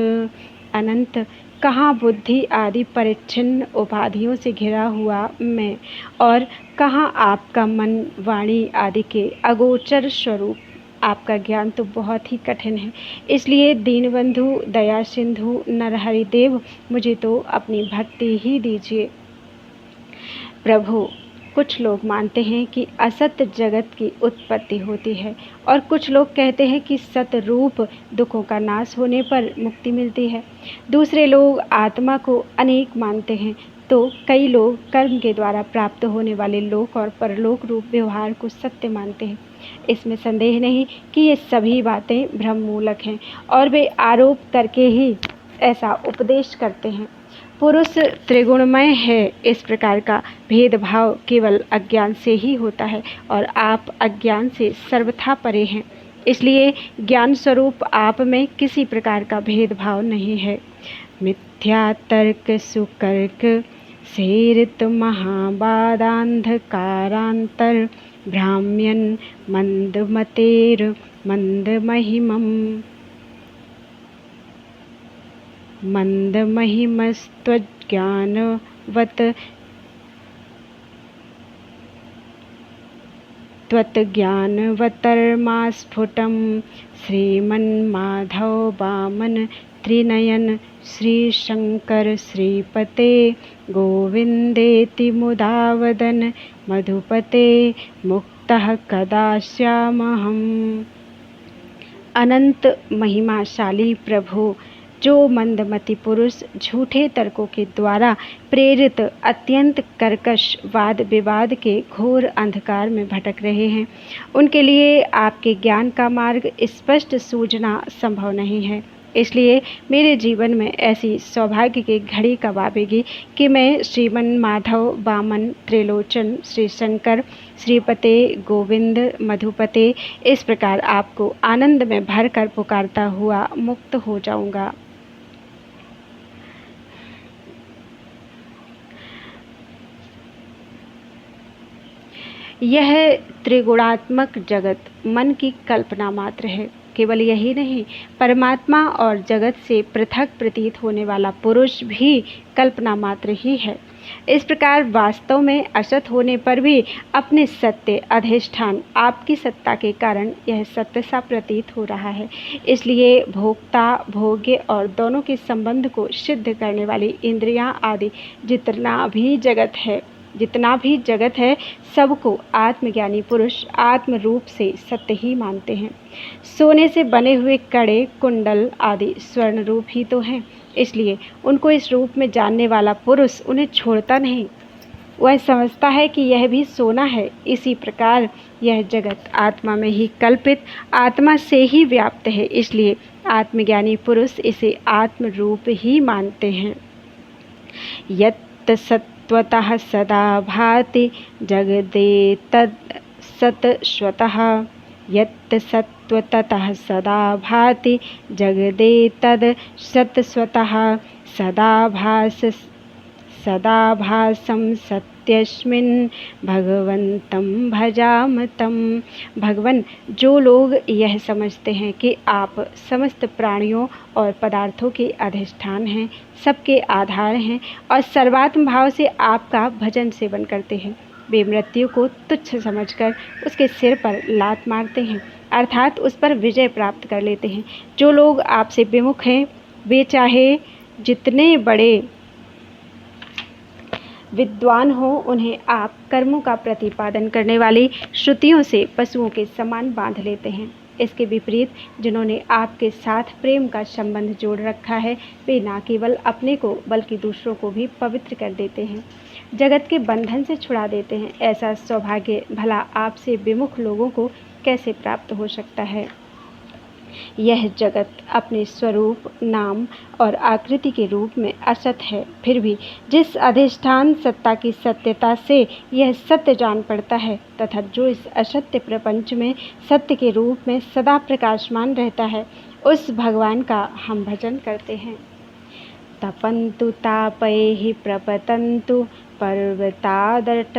अनंत, कहाँ बुद्धि आदि परिच्छिन्न उपाधियों से घिरा हुआ मैं और कहाँ आपका मन वाणी आदि के अगोचर स्वरूप। आपका ज्ञान तो बहुत ही कठिन है, इसलिए दीनबंधु दया सिंधु नरहरि देव, मुझे तो अपनी भक्ति ही दीजिए। प्रभु, कुछ लोग मानते हैं कि असत जगत की उत्पत्ति होती है और कुछ लोग कहते हैं कि सत रूप दुखों का नाश होने पर मुक्ति मिलती है। दूसरे लोग आत्मा को अनेक मानते हैं, तो कई लोग कर्म के द्वारा प्राप्त होने वाले लोक और परलोक रूप व्यवहार को सत्य मानते हैं। इसमें संदेह नहीं कि ये सभी बातें भ्रम मूलक हैं और वे आरोप करके ही ऐसा उपदेश करते हैं। पुरुष त्रिगुणमय है, इस प्रकार का भेदभाव केवल अज्ञान से ही होता है और आप अज्ञान से सर्वथा परे हैं, इसलिए ज्ञान स्वरूप आप में किसी प्रकार का भेदभाव नहीं है। मिथ्या तर्क सुकर्क सेरित महाबादांधकारांतर भ्राम्यन मंदमतेर मंदमहिमस्त्वज्ञानवत् त्वत्ज्ञानवतर्मास्फुटं श्रीमन्माधव वामन त्रिनयन श्रीशंकर श्रीपते गोविन्देति मुदा वदन मधुपते मुक्तः कदा स्यामहम्। अनंत महिमाशाली प्रभु, जो मंदमति पुरुष झूठे तर्कों के द्वारा प्रेरित अत्यंत कर्कश वाद विवाद के घोर अंधकार में भटक रहे हैं, उनके लिए आपके ज्ञान का मार्ग स्पष्ट सूझना संभव नहीं है। इसलिए मेरे जीवन में ऐसी सौभाग्य की घड़ी कब आवेगी कि मैं श्रीमन माधव वामन त्रिलोचन श्री शंकर श्रीपते गोविंद मधुपते इस प्रकार आपको आनंद में भर कर पुकारता हुआ मुक्त हो जाऊंगा। यह त्रिगुणात्मक जगत मन की कल्पना मात्र है। केवल यही नहीं, परमात्मा और जगत से पृथक प्रतीत होने वाला पुरुष भी कल्पना मात्र ही है। इस प्रकार वास्तव में असत होने पर भी अपने सत्य अधिष्ठान आपकी सत्ता के कारण यह सत्य सा प्रतीत हो रहा है। इसलिए भोक्ता भोग्य और दोनों के संबंध को सिद्ध करने वाली इंद्रियां आदि जितना भी जगत है सबको आत्मज्ञानी पुरुष आत्म रूप से सत्य ही मानते हैं। सोने से बने हुए कड़े कुंडल आदि स्वर्ण रूप ही तो हैं, इसलिए उनको इस रूप में जानने वाला पुरुष उन्हें छोड़ता नहीं। वह समझता है कि यह भी सोना है। इसी प्रकार यह जगत आत्मा में ही कल्पित, आत्मा से ही व्याप्त है, इसलिए आत्मज्ञानी पुरुष इसे आत्म रूप ही मानते हैं। यत् सत्वतः सदा भाति जगदेतद् सत् स्वतः, यत् सत्वतः सदा भाति जगदेतद् सत् स्वतः, सदा भासं सत्यस्मिन् भगवन्तं भजाम तम। भगवन, जो लोग यह समझते हैं कि आप समस्त प्राणियों और पदार्थों के अधिष्ठान हैं, सबके आधार हैं और सर्वात्म भाव से आपका भजन सेवन करते हैं, वे मृत्यु को तुच्छ समझकर उसके सिर पर लात मारते हैं, अर्थात उस पर विजय प्राप्त कर लेते हैं। जो लोग आपसे विमुख हैं, वे चाहे जितने बड़े विद्वान हो, उन्हें आप कर्मों का प्रतिपादन करने वाली श्रुतियों से पशुओं के समान बांध लेते हैं। इसके विपरीत जिन्होंने आपके साथ प्रेम का संबंध जोड़ रखा है, वे न केवल अपने को बल्कि दूसरों को भी पवित्र कर देते हैं, जगत के बंधन से छुड़ा देते हैं। ऐसा सौभाग्य भला आपसे विमुख लोगों को कैसे प्राप्त हो सकता है। यह जगत अपने स्वरूप, नाम और आकृति के रूप में असत है, फिर भी जिस अधिष्ठान सत्ता की सत्यता से यह सत्य जान पड़ता है तथा जो इस असत्य प्रपंच में सत्य के रूप में सदा प्रकाशमान रहता है, उस भगवान का हम भजन करते हैं। तपन्तु तापैः प्रपतन्तु पर्वतादटन्तु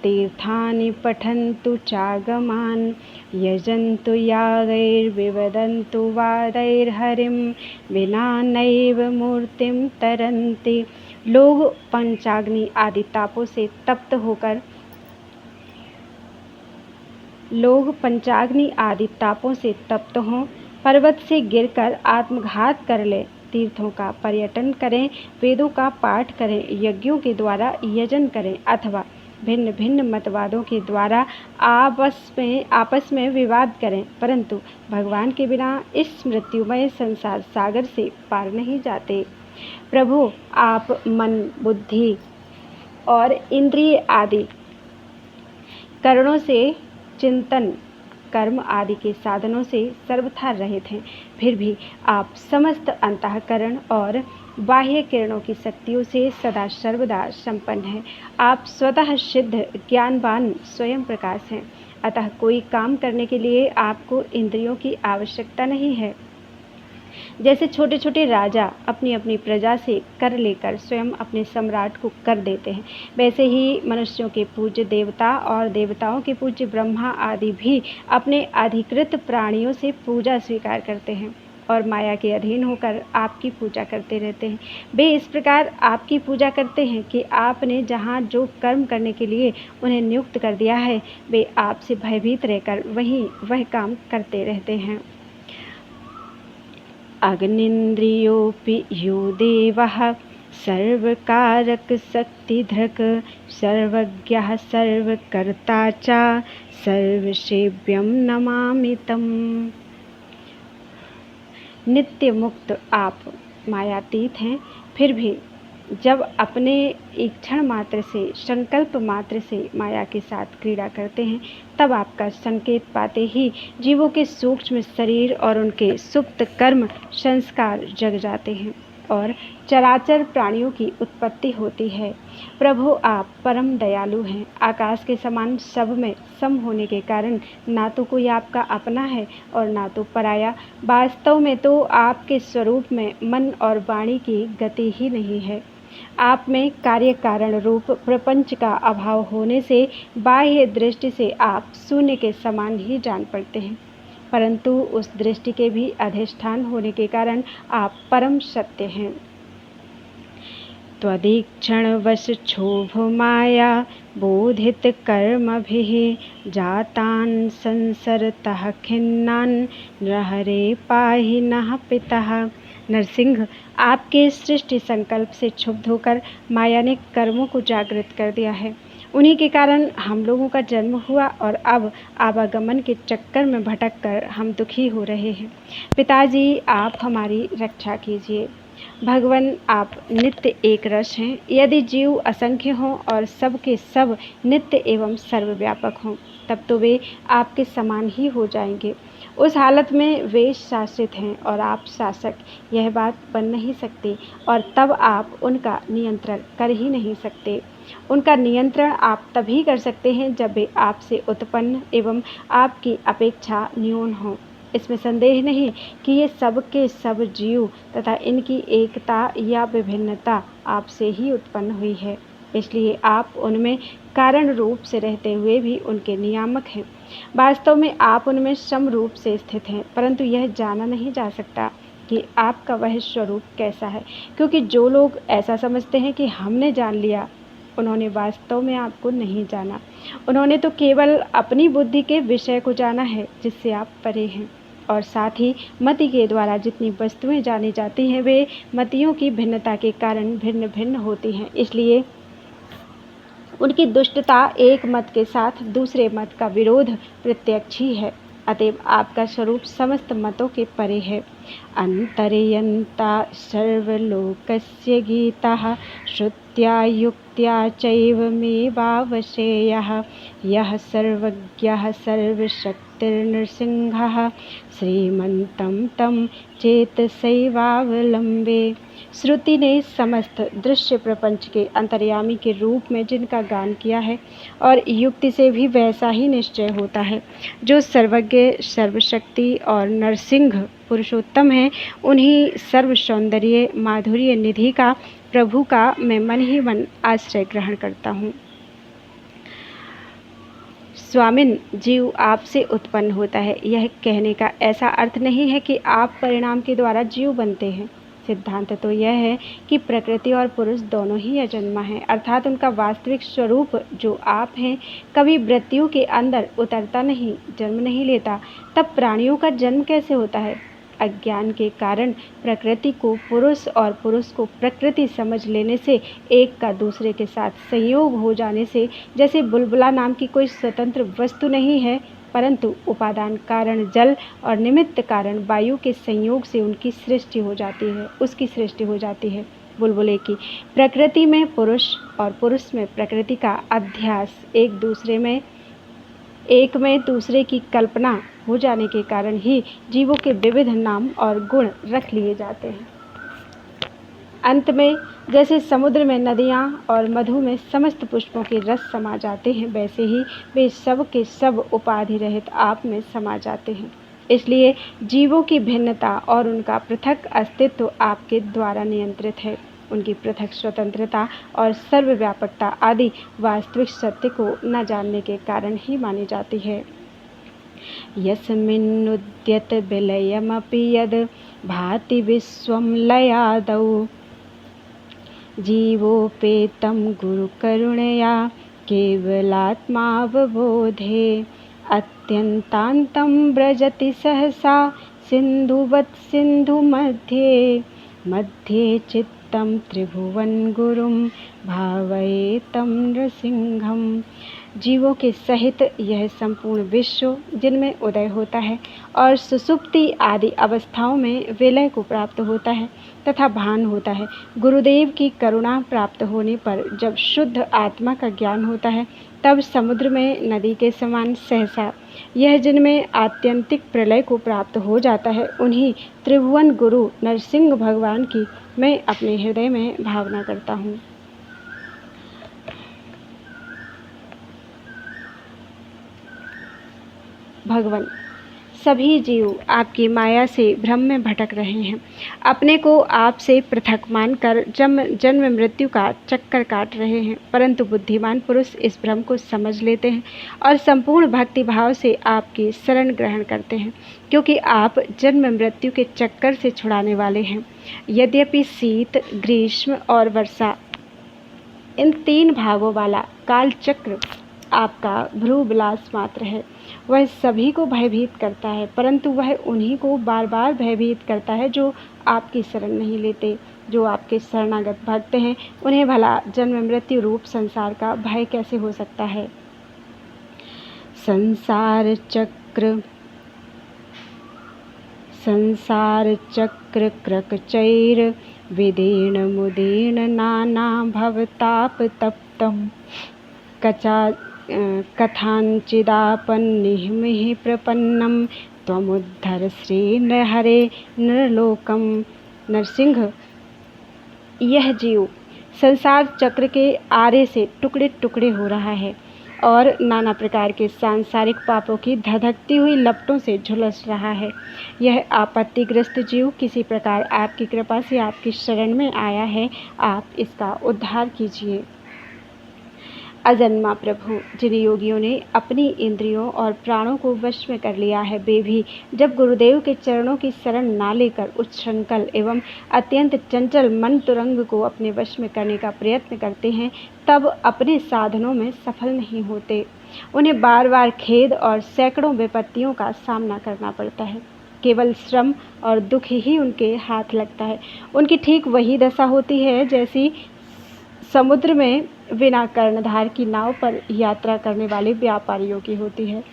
तीर्थानि पठन्तु चागमान्, यजन्तु यागैर्विवदन्तु वादैर्हरिं, विना नैव मूर्तिं तरन्ति। लोग पंचाग्नि आदि तापों से तप्त हों, पर्वत से गिरकर आत्मघात कर ले, तीर्थों का पर्यटन करें, वेदों का पाठ करें, यज्ञों के द्वारा यजन करें अथवा भिन्न भिन्न मतवादों के द्वारा आपस में विवाद करें, परंतु भगवान के बिना इस मृत्युमय संसार सागर से पार नहीं जाते। प्रभु, आप मन, बुद्धि और इंद्रिय आदि करणों से, चिंतन, कर्म आदि के साधनों से सर्वथा रहित हैं, फिर भी आप समस्त अंतःकरण और बाह्य किरणों की शक्तियों से सदा सर्वदा संपन्न हैं। आप स्वतः सिद्ध ज्ञानवान स्वयं प्रकाश हैं, अतः कोई काम करने के लिए आपको इंद्रियों की आवश्यकता नहीं है। जैसे छोटे छोटे राजा अपनी अपनी प्रजा से कर लेकर स्वयं अपने सम्राट को कर देते हैं, वैसे ही मनुष्यों के पूज्य देवता और देवताओं के पूज्य ब्रह्मा आदि भी अपने अधिकृत प्राणियों से पूजा स्वीकार करते हैं। और माया के अधीन होकर आपकी पूजा करते रहते हैं। वे इस प्रकार आपकी पूजा करते हैं कि आपने जहाँ जो कर्म करने के लिए उन्हें नियुक्त कर दिया है, वे आपसे भयभीत रहकर वह काम करते रहते हैं। अग्निन्द्रियोऽपि यो देवः सर्वकारक शक्तिधृक् सर्वज्ञः सर्वकर्ता च सर्वसेव्यं नमामि तम्। नित्य मुक्त आप मायातीत हैं, फिर भी जब अपने एक क्षण मात्र से, संकल्प मात्र से माया के साथ क्रीड़ा करते हैं, तब आपका संकेत पाते ही जीवों के सूक्ष्म शरीर और उनके सुप्त कर्म संस्कार जग जाते हैं और चराचर प्राणियों की उत्पत्ति होती है। प्रभु आप परम दयालु हैं। आकाश के समान सब में सम होने के कारण ना तो कोई आपका अपना है और ना तो पराया। वास्तव में तो आपके स्वरूप में मन और वाणी की गति ही नहीं है। आप में कार्य कारण रूप प्रपंच का अभाव होने से बाह्य दृष्टि से आप शून्य के समान ही जान पड़ते हैं, परंतु उस दृष्टि के भी अधिष्ठान होने के कारण आप परम सत्य हैं। त्वदीक्षणवश क्षोभ माया बोधित कर्मभिः जातान् संसरतः खिन्नान् नहरे पाहि नः पितः। नरसिंह, आपके सृष्टि संकल्प से क्षुब्ध होकर माया ने कर्मों को जागृत कर दिया है। उन्हीं के कारण हम लोगों का जन्म हुआ और अब आवागमन के चक्कर में भटक कर हम दुखी हो रहे हैं। पिताजी, आप हमारी रक्षा कीजिए। भगवान, आप नित्य एक रस हैं। यदि जीव असंख्य हों और सब के सब नित्य एवं सर्वव्यापक हों, तब तो वे आपके समान ही हो जाएंगे। उस हालत में वे शासित हैं और आप शासक, यह बात बन नहीं सकती, और तब आप उनका नियंत्रण कर ही नहीं सकते। उनका नियंत्रण आप तभी कर सकते हैं जब वे आपसे उत्पन्न एवं आपकी अपेक्षा न्यून हों। इसमें संदेह नहीं कि ये सब के सब जीव तथा इनकी एकता या विभिन्नता आपसे ही उत्पन्न हुई है, इसलिए आप उनमें कारण रूप से रहते हुए भी उनके नियामक हैं। वास्तव में आप उनमें सम रूप से स्थित हैं, परंतु यह जाना नहीं जा सकता कि आपका वह स्वरूप कैसा है, क्योंकि जो लोग ऐसा समझते हैं कि हमने जान लिया, उन्होंने वास्तव में आपको नहीं जाना। उन्होंने तो केवल अपनी बुद्धि के विषय को जाना है जिससे आप परे हैं, और साथ ही मति के द्वारा जितनी वस्तुएं जानी जाती हैं वे मतियों की भिन्नता के कारण भिन्न भिन्न होती हैं। इसलिए उनकी दुष्टता एक मत के साथ दूसरे मत का विरोध प्रत्यक्ष ही है। अतएव आपका स्वरूप समस्त मतों के परे है। अंतर्यंता सर्वलोकस्य गीता श्रुत्या युक्त्या चैव मे वावशेयः यः सर्वज्ञः सर्वशक्तिर्नृसिंहः श्रीमन्तं तं चेतसैवावलम्बे। श्रुति ने समस्त दृश्य प्रपंच के अंतर्यामी के रूप में जिनका गान किया है, और युक्ति से भी वैसा ही निश्चय होता है। जो सर्वज्ञ, सर्वशक्ति और नरसिंह पुरुषोत्तम है, उन्हीं सर्व सौंदर्य माधुर्य निधि का, प्रभु का मैं मन ही मन आश्रय ग्रहण करता हूँ। स्वामिन, जीव आपसे उत्पन्न होता है, यह कहने का ऐसा अर्थ नहीं है कि आप परिणाम के द्वारा जीव बनते हैं। सिद्धांत तो यह है कि प्रकृति और पुरुष दोनों ही अजन्मा हैं, अर्थात उनका वास्तविक स्वरूप जो आप हैं कभी मृत्यु के अंदर उतरता नहीं, जन्म नहीं लेता। तब प्राणियों का जन्म कैसे होता है? अज्ञान के कारण प्रकृति को पुरुष और पुरुष को प्रकृति समझ लेने से, एक का दूसरे के साथ संयोग हो जाने से, जैसे बुलबुला नाम की कोई स्वतंत्र वस्तु नहीं है, परंतु उपादान कारण जल और निमित्त कारण वायु के संयोग से उसकी सृष्टि हो जाती है। बुलबुले की प्रकृति में पुरुष और पुरुष में प्रकृति का अध्यास एक में दूसरे की कल्पना हो जाने के कारण ही जीवों के विविध नाम और गुण रख लिए जाते हैं। अंत में जैसे समुद्र में नदियाँ और मधु में समस्त पुष्पों के रस समा जाते हैं, वैसे ही वे सब के सब उपाधि रहित आप में समा जाते हैं। इसलिए जीवों की भिन्नता और उनका पृथक अस्तित्व आपके द्वारा नियंत्रित है। उनकी पृथक स्वतंत्रता और सर्वव्यापकता आदि वास्तविक सत्य को न जानने के कारण ही मानी जाती है। यस्मिन्नुद्यत विलयमपि यद् भाति विश्वं लयादौ जीवोपेतं गुरुकरुणया केवलात्मावबोधे अत्यन्तान्तं व्रजति सहसा सिन्धुवत् सिन्धुमध्ये मध्ये चित्तं त्रिभुवन गुरुं भावयेतं नृसिंहम्। जीवों के सहित यह संपूर्ण विश्व जिनमें उदय होता है और सुसुप्ति आदि अवस्थाओं में विलय को प्राप्त होता है तथा भान होता है। गुरुदेव की करुणा प्राप्त होने पर जब शुद्ध आत्मा का ज्ञान होता है तब समुद्र में नदी के समान सहसा यह जिनमें आत्यंतिक प्रलय को प्राप्त हो जाता है, उन्हीं त्रिभुवन गुरु नरसिंह भगवान की मैं अपने हृदय में भावना करता हूँ। भगवान, सभी जीव आपकी माया से भ्रम में भटक रहे हैं, अपने को आपसे पृथक मानकर जन्म मृत्यु का चक्कर काट रहे हैं, परंतु बुद्धिमान पुरुष इस भ्रम को समझ लेते हैं और संपूर्ण भक्ति भाव से आपकी शरण ग्रहण करते हैं, क्योंकि आप जन्म मृत्यु के चक्कर से छुड़ाने वाले हैं। यद्यपि शीत, ग्रीष्म और वर्षा इन 3 भागों वाला काल चक्र आपका भ्रू विलास मात्र है, वह सभी को भयभीत करता है, परंतु वह उन्हीं को बार बार भयभीत करता है जो आपकी शरण नहीं लेते। जो आपके शरणागत भक्त हैं, उन्हें भला जन्म मृत्यु रूप संसार का भय कैसे हो सकता है। संसार चक्र क्रकचैर विदीर्ण मुदीर्ण नाना भवताप तप्तम् कथाञ्चिदापन्निहिमिहि प्रपन्नं त्वमुद्धर श्री नरहरे नरलोकम। नरसिंह, यह जीव संसार चक्र के आरे से टुकड़े टुकड़े हो रहा है और नाना प्रकार के सांसारिक पापों की धधकती हुई लपटों से झुलस रहा है। यह आपत्तिग्रस्त जीव किसी प्रकार आपकी कृपा से आपकी शरण में आया है, आप इसका उद्धार कीजिए। अजन्मा प्रभु, जिन योगियों ने अपनी इंद्रियों और प्राणों को वश में कर लिया है, वे भी जब गुरुदेव के चरणों की शरण ना लेकर उच्छृंखल एवं अत्यंत चंचल मन तुरंग को अपने वश में करने का प्रयत्न करते हैं, तब अपने साधनों में सफल नहीं होते। उन्हें बार बार खेद और सैकड़ों विपत्तियों का सामना करना पड़ता है। केवल श्रम और दुख ही उनके हाथ लगता है। उनकी ठीक वही दशा होती है जैसी समुद्र में बिना कर्णधार की नाव पर यात्रा करने वाले व्यापारियों की होती है।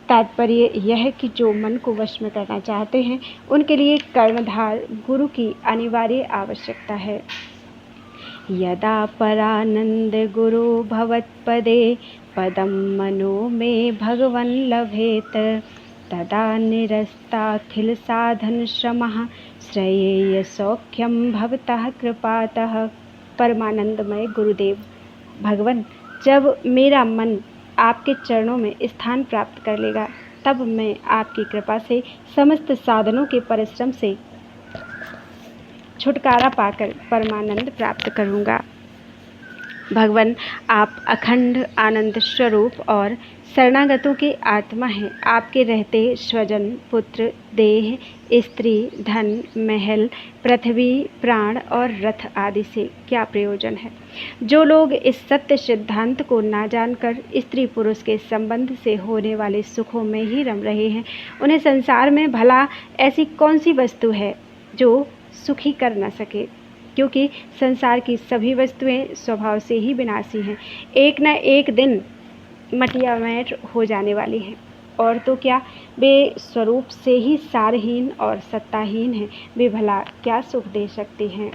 तात्पर्य यह है कि जो मन को वश में करना चाहते हैं, उनके लिए कर्णधार गुरु की अनिवार्य आवश्यकता है। यदा परानंद गुरु भवत्पदे पदम मनो में भगवन् लभेत तदा निरस्ताखिल साधन श्रमः श्रेयेय सौख्यम भवतः कृपातः। परमानंदमय गुरुदेव भगवान, जब मेरा मन आपके चरणों में स्थान प्राप्त कर लेगा, तब मैं आपकी कृपा से समस्त साधनों के परिश्रम से छुटकारा पाकर परमानंद प्राप्त करूँगा। भगवान, आप अखंड आनंद स्वरूप और शरणागतों की आत्मा हैं। आपके रहते स्वजन, पुत्र, देह, स्त्री, धन, महल, पृथ्वी, प्राण और रथ आदि से क्या प्रयोजन है। जो लोग इस सत्य सिद्धांत को ना जानकर स्त्री पुरुष के संबंध से होने वाले सुखों में ही रम रहे हैं, उन्हें संसार में भला ऐसी कौन सी वस्तु है जो सुखी कर न सके, क्योंकि संसार की सभी वस्तुएं स्वभाव से ही विनाशी हैं, एक न एक दिन मटियामय हो जाने वाली हैं। और तो क्या, वे स्वरूप से ही सारहीन और सत्ताहीन हैं, वे भला क्या सुख दे सकते हैं।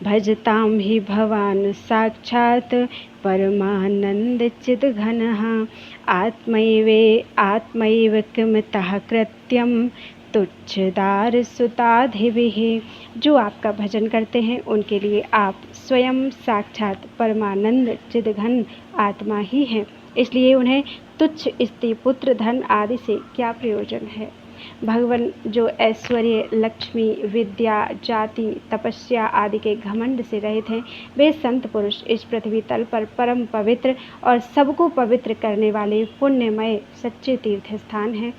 भजताम ही भवान साक्षात परमानंद चिद घनः आत्मैव किमतः कृत्यम तुच्छदार सुताधिभिः। जो आपका भजन करते हैं, उनके लिए आप स्वयं साक्षात परमानंद चिदघन आत्मा ही हैं, इसलिए उन्हें तुच्छ स्त्री, पुत्र, धन आदि से क्या प्रयोजन है। भगवान जो ऐश्वर्य, लक्ष्मी, विद्या, जाति, तपस्या आदि के घमंड से रहित हैं, वे संत पुरुष इस पृथ्वी तल पर परम पवित्र और सबको पवित्र करने वाले पुण्यमय सच्चे तीर्थ स्थान हैं,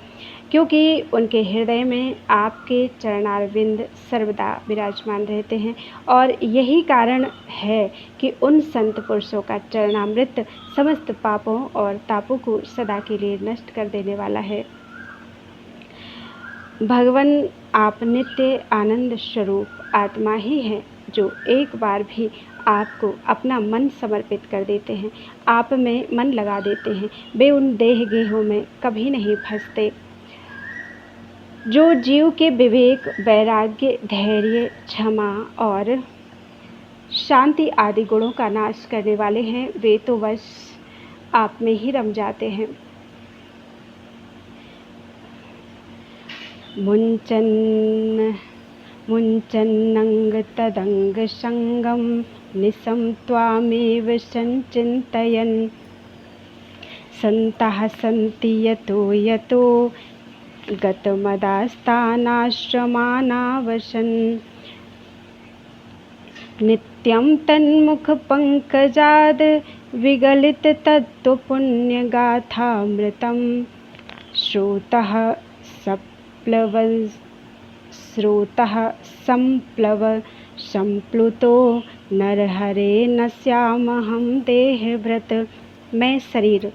क्योंकि उनके हृदय में आपके चरणारविंद सर्वदा विराजमान रहते हैं। और यही कारण है कि उन संत पुरुषों का चरणामृत समस्त पापों और तापों को सदा के लिए नष्ट कर देने वाला है। भगवान आप नित्य आनंद स्वरूप आत्मा ही हैं, जो एक बार भी आपको अपना मन समर्पित कर देते हैं, आप में मन लगा देते हैं। वे उन देह गेहों में कभी नहीं फंसते। जो जीव के विवेक, वैराग्य, धैर्य, क्षमा और शांति आदि गुणों का नाश करने वाले हैं, वे तो बस आप में ही रम जाते हैं। मुञ्चन्नंग तदंग संगम निशं त्वामेव संचिन्तयन् सन्तः सन्ति यतो यतो गतमदास्तानाश्रमानावसन् नित्यं तन्मुखपङ्कजाद् विगलित तत्त्वपुण्यगाथामृतं श्रोतः संप्लव संप्लुतो नरहरे न श्यामहं देहभृत। मैं शरीर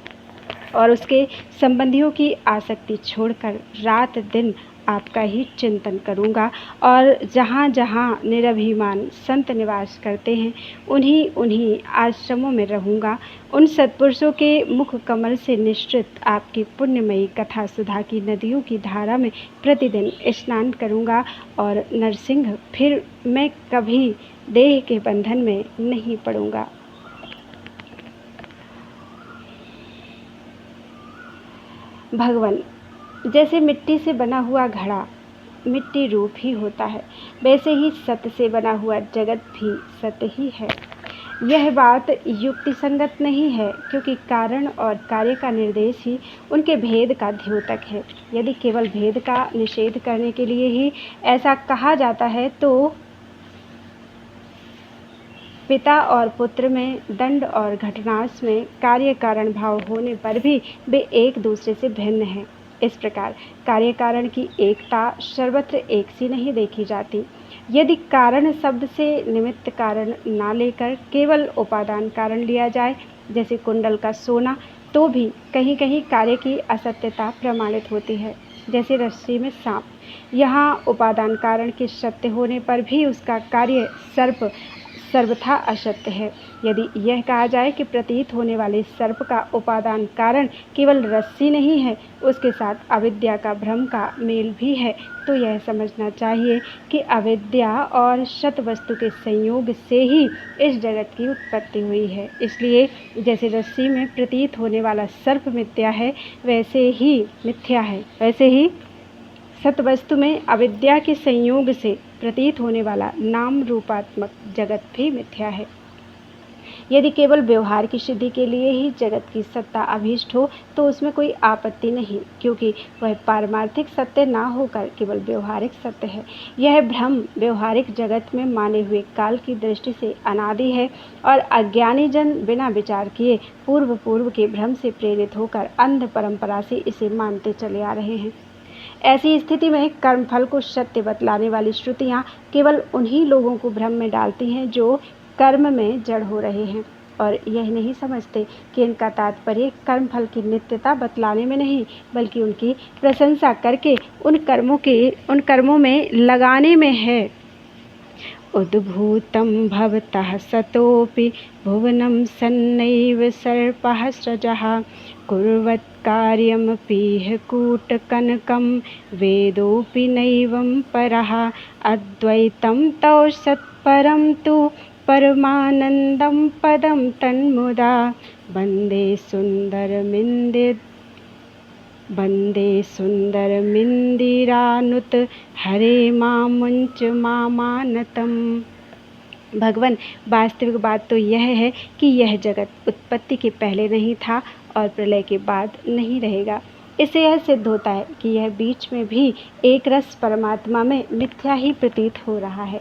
और उसके संबंधियों की आसक्ति छोड़कर रात दिन आपका ही चिंतन करूँगा, और जहाँ जहाँ निरभिमान संत निवास करते हैं उन्हीं आश्रमों में रहूँगा। उन सत्पुरुषों के मुख कमल से निश्चित आपकी पुण्यमयी कथा सुधा की नदियों की धारा में प्रतिदिन स्नान करूँगा, और नरसिंह फिर मैं कभी देह के बंधन में नहीं पड़ूँगा। भगवान, जैसे मिट्टी से बना हुआ घड़ा मिट्टी रूप ही होता है, वैसे ही सत्य से बना हुआ जगत भी सत्य ही है। यह बात युक्ति संगत नहीं है, क्योंकि कारण और कार्य का निर्देश ही उनके भेद का द्योतक है। यदि केवल भेद का निषेध करने के लिए ही ऐसा कहा जाता है, तो पिता और पुत्र में, दंड और घटनाश में कार्य कारण भाव होने पर भी वे एक दूसरे से भिन्न हैं। इस प्रकार कार्य कारण की एकता सर्वत्र एक सी नहीं देखी जाती। यदि कारण शब्द से निमित्त कारण ना लेकर केवल उपादान कारण लिया जाए, जैसे कुंडल का सोना, तो भी कहीं कहीं कार्य की असत्यता प्रमाणित होती है। जैसे रस्सी में सांप, यहाँ उपादान कारण के सत्य होने पर भी उसका कार्य सर्वथा असत्य है। यदि यह कहा जाए कि प्रतीत होने वाले सर्प का उपादान कारण केवल रस्सी नहीं है, उसके साथ अविद्या का भ्रम का मेल भी है, तो यह समझना चाहिए कि अविद्या और सत वस्तु के संयोग से ही इस जगत की उत्पत्ति हुई है। इसलिए जैसे रस्सी में प्रतीत होने वाला सर्प मिथ्या है, वैसे ही सतवस्तु में अविद्या के संयोग से प्रतीत होने वाला नाम रूपात्मक जगत भी मिथ्या है। यदि केवल व्यवहार की सिद्धि के लिए ही जगत की सत्ता अभीष्ट हो, तो उसमें कोई आपत्ति नहीं, क्योंकि वह पारमार्थिक सत्य ना होकर केवल व्यवहारिक सत्य है। यह भ्रम व्यवहारिक जगत में माने हुए काल की दृष्टि से अनादि है, और अज्ञानी जन बिना विचार किए पूर्व के भ्रम से प्रेरित होकर अंध परंपरा से इसे मानते चले आ रहे हैं। ऐसी स्थिति में कर्मफल को सत्य बतलाने वाली श्रुतियाँ केवल उन्हीं लोगों को भ्रम में डालती हैं जो कर्म में जड़ हो रहे हैं, और यह नहीं समझते कि इनका तात्पर्य कर्मफल की नित्यता बतलाने में नहीं, बल्कि उनकी प्रशंसा करके उन कर्मों में लगाने में है। उद्भूतं भवतः सतोऽपि भुवनं सन्नैव सर्पः सृजः कुर्वत् कार्यमपीह कूटकनकं वेदोऽपि नैवं परः अद्वैतं तौ सत्परं तु परमानन्दं पदं तन्मुदा वन्दे सुन्दरमिन्दिरानुत हरे मामुञ्च मामानतम्। भगवान, वास्तविक बात तो यह है कि यह जगत उत्पत्ति के पहले नहीं था और प्रलय के बाद नहीं रहेगा। इससे यह सिद्ध होता है कि यह बीच में भी एक रस परमात्मा में मिथ्या ही प्रतीत हो रहा है।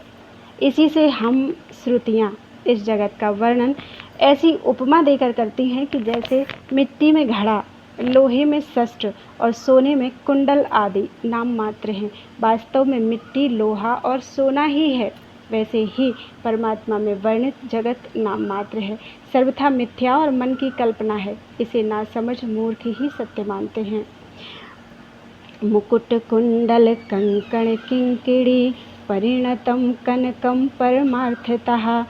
इसी से हम श्रुतियाँ इस जगत का वर्णन ऐसी उपमा देकर करती हैं कि जैसे मिट्टी में घड़ा, लोहे में शस्त्र और सोने में कुंडल आदि नाम मात्र हैं, वास्तव में मिट्टी, लोहा और सोना ही है। वैसे ही परमात्मा में वर्णित जगत नाम मात्र है, सर्वथा मिथ्या और मन की कल्पना है। इसे नासमझ मूर्ख ही सत्य मानते हैं। मुकुट कुंडल कंकण किंकिणी परिणतं कनकं परमार्थतः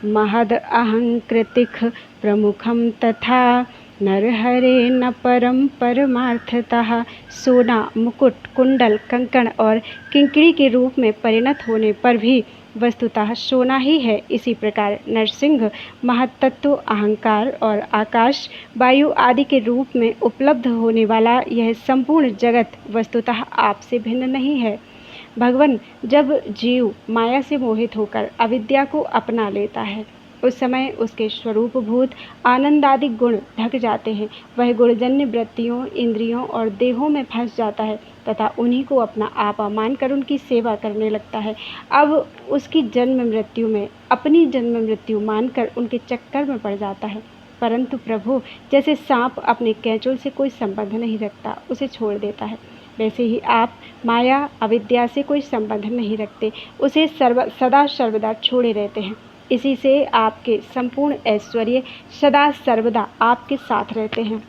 महद अहंकृतिक प्रमुखम तथा नरहरे न परम परमार्थतः। सोना, मुकुट, कुंडल, कंकण और किंकड़ी के रूप में परिणत होने पर भी वस्तुतः सोना ही है। इसी प्रकार नरसिंह महत्तत्व, अहंकार और आकाश, वायु आदि के रूप में उपलब्ध होने वाला यह संपूर्ण जगत वस्तुतः आपसे भिन्न नहीं है। भगवान, जब जीव माया से मोहित होकर अविद्या को अपना लेता है, उस समय उसके स्वरूप भूत आनंद आदि गुण ढक जाते हैं। वह गुणजन्य वृत्तियों, इंद्रियों और देहों में फंस जाता है तथा उन्हीं को अपना आपा मानकर उनकी सेवा करने लगता है। अब उसकी जन्म मृत्यु में अपनी जन्म मृत्यु मानकर उनके चक्कर में पड़ जाता है। परंतु प्रभु, जैसे सांप अपने कैंचों से कोई संबंध नहीं रखता, उसे छोड़ देता है, वैसे ही आप माया अविद्या से कोई संबंध नहीं रखते, उसे सदा सर्वदा छोड़े रहते हैं। इसी से आपके संपूर्ण ऐश्वर्य सदा सर्वदा आपके साथ रहते हैं।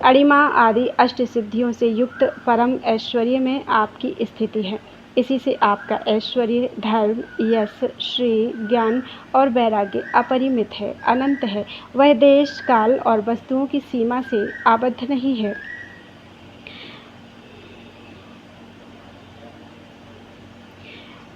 अणिमा आदि अष्ट सिद्धियों से युक्त परम ऐश्वर्य में आपकी स्थिति है। इसी से आपका ऐश्वर्य, धर्म, यश, श्री, ज्ञान और वैराग्य अपरिमित है, अनंत है। वह देश, काल और वस्तुओं की सीमा से आबद्ध नहीं है।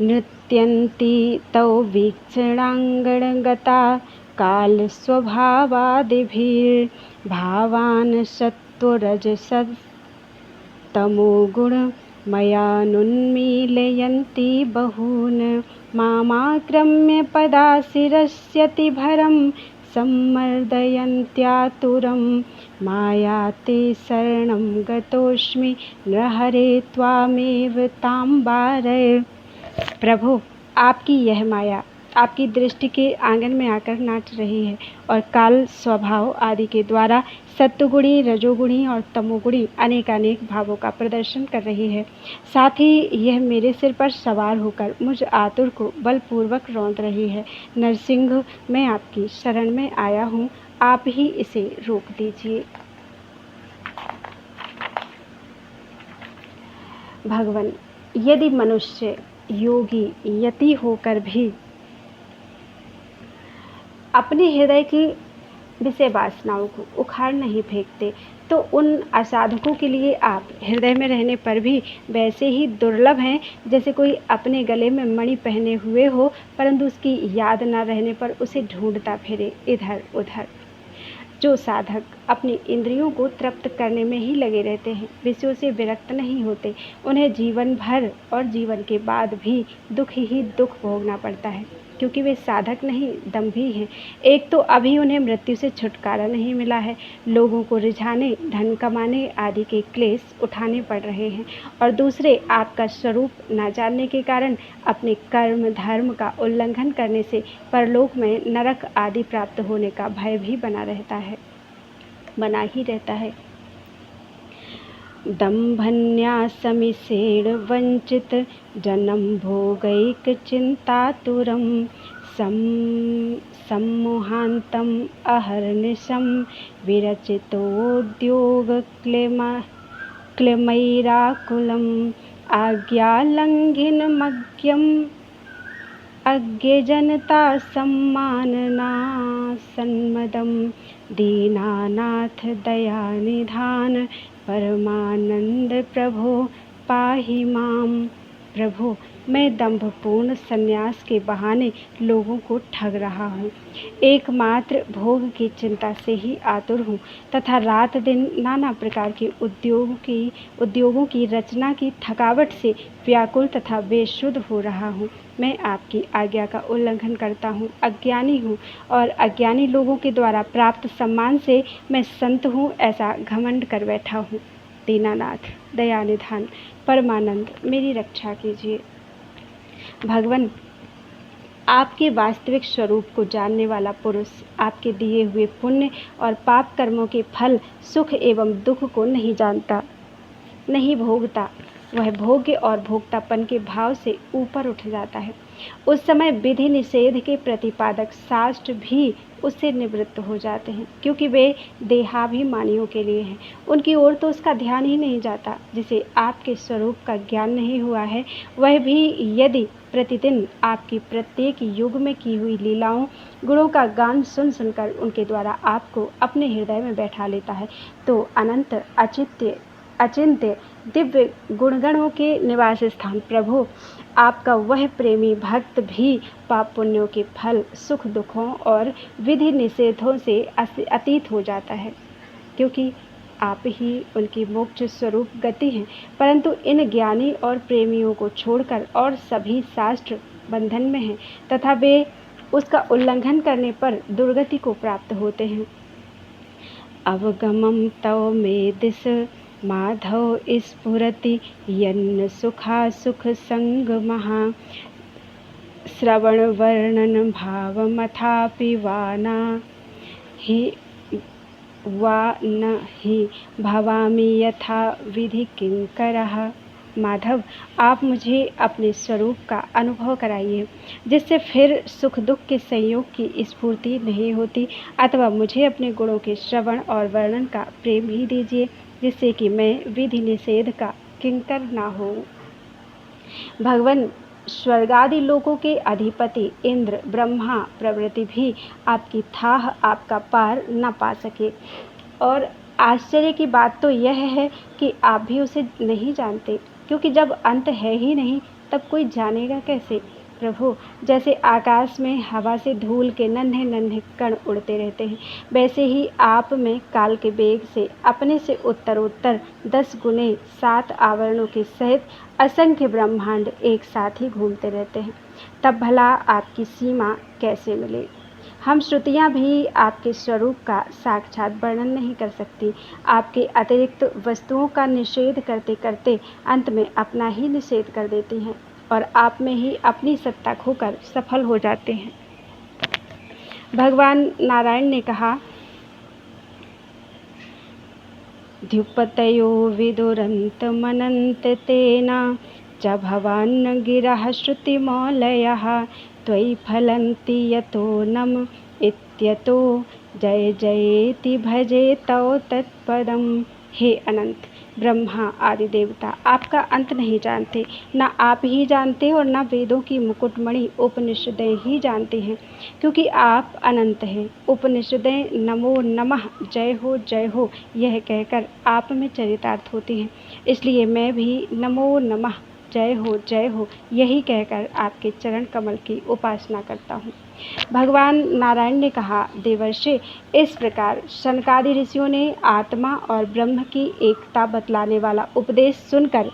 नृत्यन्ति तौ वीक्षणाङ्गणगता कालस्वभावादिभिर्भावान् सत्त्वरजसतमोगुणमयानुन्मीलयन्ति बहून्। मामाक्रम्य पदाशिरस्यति भरं सम्मर्दयन्त्यातुरं माया ते शरणं गतोऽस्मि नृहरे त्वामेव तां वारय। प्रभु, आपकी यह माया आपकी दृष्टि के आंगन में आकर नाच रही है और काल, स्वभाव आदि के द्वारा सत्वगुणी, रजोगुणी और तमोगुणी अनेकानेक भावों का प्रदर्शन कर रही है। साथ ही यह मेरे सिर पर सवार होकर मुझ आतुर को बलपूर्वक रौंद रही है। नरसिंह, मैं आपकी शरण में आया हूँ, आप ही इसे रोक दीजिए। भगवान, यदि मनुष्य योगी, यति होकर भी अपने हृदय की विषय वासनाओं को उखाड़ नहीं फेंकते, तो उन असाधकों के लिए आप हृदय में रहने पर भी वैसे ही दुर्लभ हैं जैसे कोई अपने गले में मणि पहने हुए हो, परंतु उसकी याद न रहने पर उसे ढूंढता फिरे इधर उधर। जो साधक अपनी इंद्रियों को तृप्त करने में ही लगे रहते हैं, विषयों से विरक्त नहीं होते, उन्हें जीवन भर और जीवन के बाद भी दुख ही दुख भोगना पड़ता है, क्योंकि वे साधक नहीं, दंभी हैं। एक तो अभी उन्हें मृत्यु से छुटकारा नहीं मिला है, लोगों को रिझाने, धन कमाने आदि के क्लेश उठाने पड़ रहे हैं, और दूसरे आपका स्वरूप न जानने के कारण अपने कर्म धर्म का उल्लंघन करने से परलोक में नरक आदि प्राप्त होने का भय भी बना ही रहता है। दम्भन्यासमिषेण वंचित जन्म भोगैक चिंतातुरं सम्मोहान्तं अहर्निशं विरचितोद्योग क्लेमैराकुलम् आज्ञालङ्घनमज्ञम् अज्ञजनता सम्मानना सन्मदं दीनानाथ दयानिधान परमानंद प्रभो पाहि माम। प्रभु, मैं दंभपूर्ण संन्यास के बहाने लोगों को ठग रहा हूँ। एकमात्र भोग की चिंता से ही आतुर हूँ तथा रात दिन नाना प्रकार के उद्योगों की रचना की थकावट से व्याकुल तथा बेशुद्ध हो रहा हूँ। मैं आपकी आज्ञा का उल्लंघन करता हूँ, अज्ञानी हूँ और अज्ञानी लोगों के द्वारा प्राप्त सम्मान से मैं संत हूँ ऐसा घमंड कर बैठा हूँ। दीनानाथ, दयानिधान, परमानंद, मेरी रक्षा कीजिए। भगवान, आपके वास्तविक स्वरूप को जानने वाला पुरुष आपके दिए हुए पुण्य और पाप कर्मों के फल, सुख एवं दुख को नहीं जानता, नहीं भोगता। वह भोग्य और भोक्तापन के भाव से ऊपर उठ जाता है। उस समय विधि निषेध के प्रतिपादक शास्त्र भी उससे निवृत्त हो जाते हैं, क्योंकि वे देहाभिमानियों के लिए हैं। उनकी ओर तो उसका ध्यान ही नहीं जाता। जिसे आपके स्वरूप का ज्ञान नहीं हुआ है, वह भी यदि प्रतिदिन आपकी प्रत्येक युग में की हुई लीलाओं, गुणों का गान सुन सुनकर उनके द्वारा आपको अपने हृदय में बैठा लेता है, तो अनंत अचिंत्य दिव्य गुणगणों के निवास स्थान प्रभु, आपका वह प्रेमी भक्त भी पाप पुण्यों के फल, सुख दुखों और विधि निषेधों से अतीत हो जाता है, क्योंकि आप ही उनकी मोक्ष स्वरूप गति हैं। परंतु इन ज्ञानी और प्रेमियों को छोड़कर और सभी शास्त्र बंधन में हैं तथा वे उसका उल्लंघन करने पर दुर्गति को प्राप्त होते हैं। अवगमम तव में दिस माधव स्फुरति यन्न सुखा सुख संग महा श्रवण वर्णन भावमथापि वा न ही भवामि यथा विधि किंकरः। माधव, आप मुझे अपने स्वरूप का अनुभव कराइए, जिससे फिर सुख दुख के संयोग की स्फूर्ति नहीं होती, अथवा मुझे अपने गुणों के श्रवण और वर्णन का प्रेम ही दीजिए, जिससे कि मैं विधि निषेध का किंकर ना हो। भगवान, स्वर्गादि लोकों के अधिपति इंद्र, ब्रह्मा प्रभृति भी आपकी थाह, आपका पार न पा सके। और आश्चर्य की बात तो यह है कि आप भी उसे नहीं जानते, क्योंकि जब अंत है ही नहीं तब कोई जानेगा कैसे। प्रभु, जैसे आकाश में हवा से धूल के नन्हे नन्हे कण उड़ते रहते हैं, वैसे ही आप में काल के वेग से अपने से उत्तरोत्तर 10 गुने 7 आवरणों के सहित असंख्य ब्रह्मांड एक साथ ही घूमते रहते हैं। तब भला आपकी सीमा कैसे मिले। हम श्रुतियाँ भी आपके स्वरूप का साक्षात वर्णन नहीं कर सकती। आपके अतिरिक्त वस्तुओं का निषेध करते करते अंत में अपना ही निषेध कर देती हैं और आप में ही अपनी सत्ता खोकर सफल हो जाते हैं। भगवान नारायण ने कहा, द्युपतयो विदुरन्त मनन्त तेना च भवान्न गिरः श्रुतिमौलयः त्वयि फलन्ति यतो नम इत्यतो जय जयेति भजे तव तत्पदम्। हे अनंत ब्रह्मा आदि देवता, आपका अंत नहीं जानते, न आप ही जानते और न वेदों की मुकुटमणि उपनिषदें ही जानते हैं, क्योंकि आप अनंत हैं। उपनिषदें नमो नमः, जय हो यह कहकर आप में चरितार्थ होती हैं, इसलिए मैं भी नमो नमः, जय हो यही कहकर आपके चरण कमल की उपासना करता हूँ। भगवान नारायण ने कहा, देवर्षि, इस प्रकार शनकादि ऋषियों ने आत्मा और ब्रह्म की एकता बतलाने वाला उपदेश सुनकर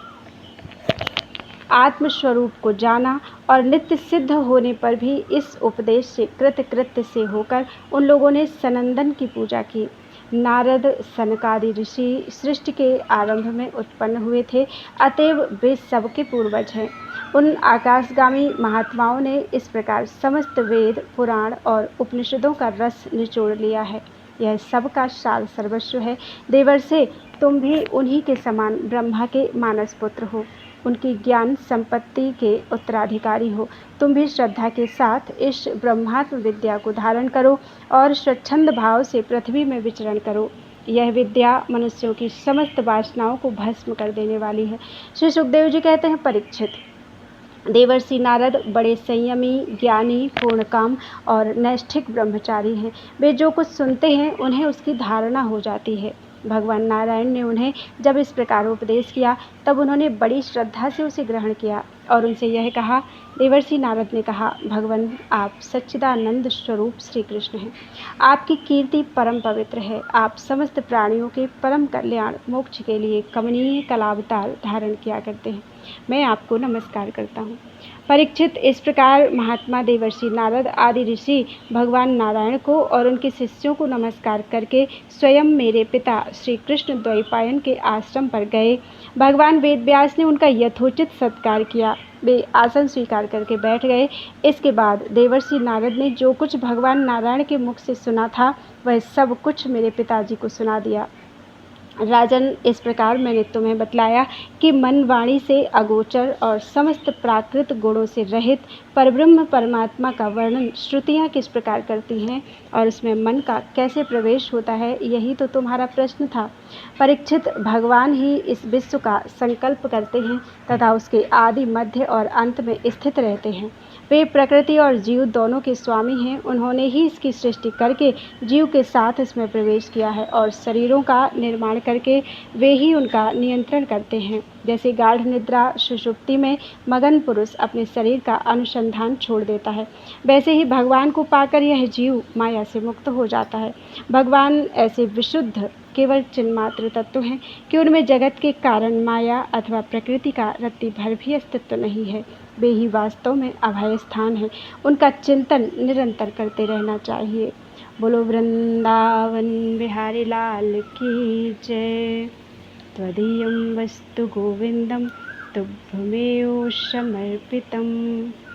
आत्मस्वरूप को जाना और नित्य सिद्ध होने पर भी इस उपदेश से कृतकृत्य से होकर उन लोगों ने सनंदन की पूजा की। नारद सनकादि ऋषि सृष्टि के आरंभ में उत्पन्न हुए थे, अतएव वे सबके पूर्वज हैं। उन आकाशगामी महात्माओं ने इस प्रकार समस्त वेद, पुराण और उपनिषदों का रस निचोड़ लिया है। यह सबका सार सर्वस्व है। देवर्षि, तुम भी उन्हीं के समान ब्रह्मा के मानस पुत्र हो, उनकी ज्ञान संपत्ति के उत्तराधिकारी हो। तुम भी श्रद्धा के साथ इस ब्रह्मात्म विद्या को धारण करो और स्वच्छंद भाव से पृथ्वी में विचरण करो। यह विद्या मनुष्यों की समस्त वासनाओं को भस्म कर देने वाली है। श्री सुखदेव जी कहते हैं, परीक्षित, देवर्षि नारद बड़े संयमी, ज्ञानी, पूर्णकाम और नैष्ठिक ब्रह्मचारी हैं। वे जो कुछ सुनते हैं उन्हें उसकी धारणा हो जाती है। भगवान नारायण ने उन्हें जब इस प्रकार उपदेश किया तब उन्होंने बड़ी श्रद्धा से उसे ग्रहण किया। और उनसे यह कहा। देवर्षि नारद ने कहा, भगवान आप सच्चिदानंद स्वरूप श्री कृष्ण हैं। आपकी कीर्ति परम पवित्र है। आप समस्त प्राणियों के परम कल्याण मोक्ष के लिए कमनीय कलावतार धारण किया करते हैं। मैं आपको नमस्कार करता हूँ। परीक्षित, इस प्रकार महात्मा देवर्षि नारद आदि ऋषि भगवान नारायण को और उनके शिष्यों को नमस्कार करके स्वयं मेरे पिता श्री कृष्ण द्वैपायन के आश्रम पर गए। भगवान वेदव्यास ने उनका यथोचित सत्कार किया। वे आसन स्वीकार करके बैठ गए। इसके बाद देवर्षि नारद ने जो कुछ भगवान नारायण के मुख से सुना था वह सब कुछ मेरे पिताजी को सुना दिया। राजन, इस प्रकार मैंने तुम्हें बतलाया कि मन वाणी से अगोचर और समस्त प्राकृत गुणों से रहित परब्रह्म परमात्मा का वर्णन श्रुतियाँ किस प्रकार करती हैं और उसमें मन का कैसे प्रवेश होता है, यही तो तुम्हारा प्रश्न था। परीक्षित, भगवान ही इस विश्व का संकल्प करते हैं तथा उसके आदि मध्य और अंत में स्थित रहते हैं। वे प्रकृति और जीव दोनों के स्वामी हैं। उन्होंने ही इसकी सृष्टि करके जीव के साथ इसमें प्रवेश किया है और शरीरों का निर्माण करके वे ही उनका नियंत्रण करते हैं। जैसे गाढ़ निद्रा सुषुप्ति में मगन पुरुष अपने शरीर का अनुसंधान छोड़ देता है, वैसे ही भगवान को पाकर यह जीव माया से मुक्त हो जाता है। भगवान ऐसे विशुद्ध केवल चिन्मात्र तत्व हैं कि उनमें जगत के कारण माया अथवा प्रकृति का रत्ती भर भी अस्तित्व नहीं है। वे ही वास्तव में अभय स्थान है। उनका चिंतन निरंतर करते रहना चाहिए। बोलो वृंदावन बिहारी लाल की जय। त्वदीयं वस्तु गोविंदम तुभ्यमेव समर्पितम्।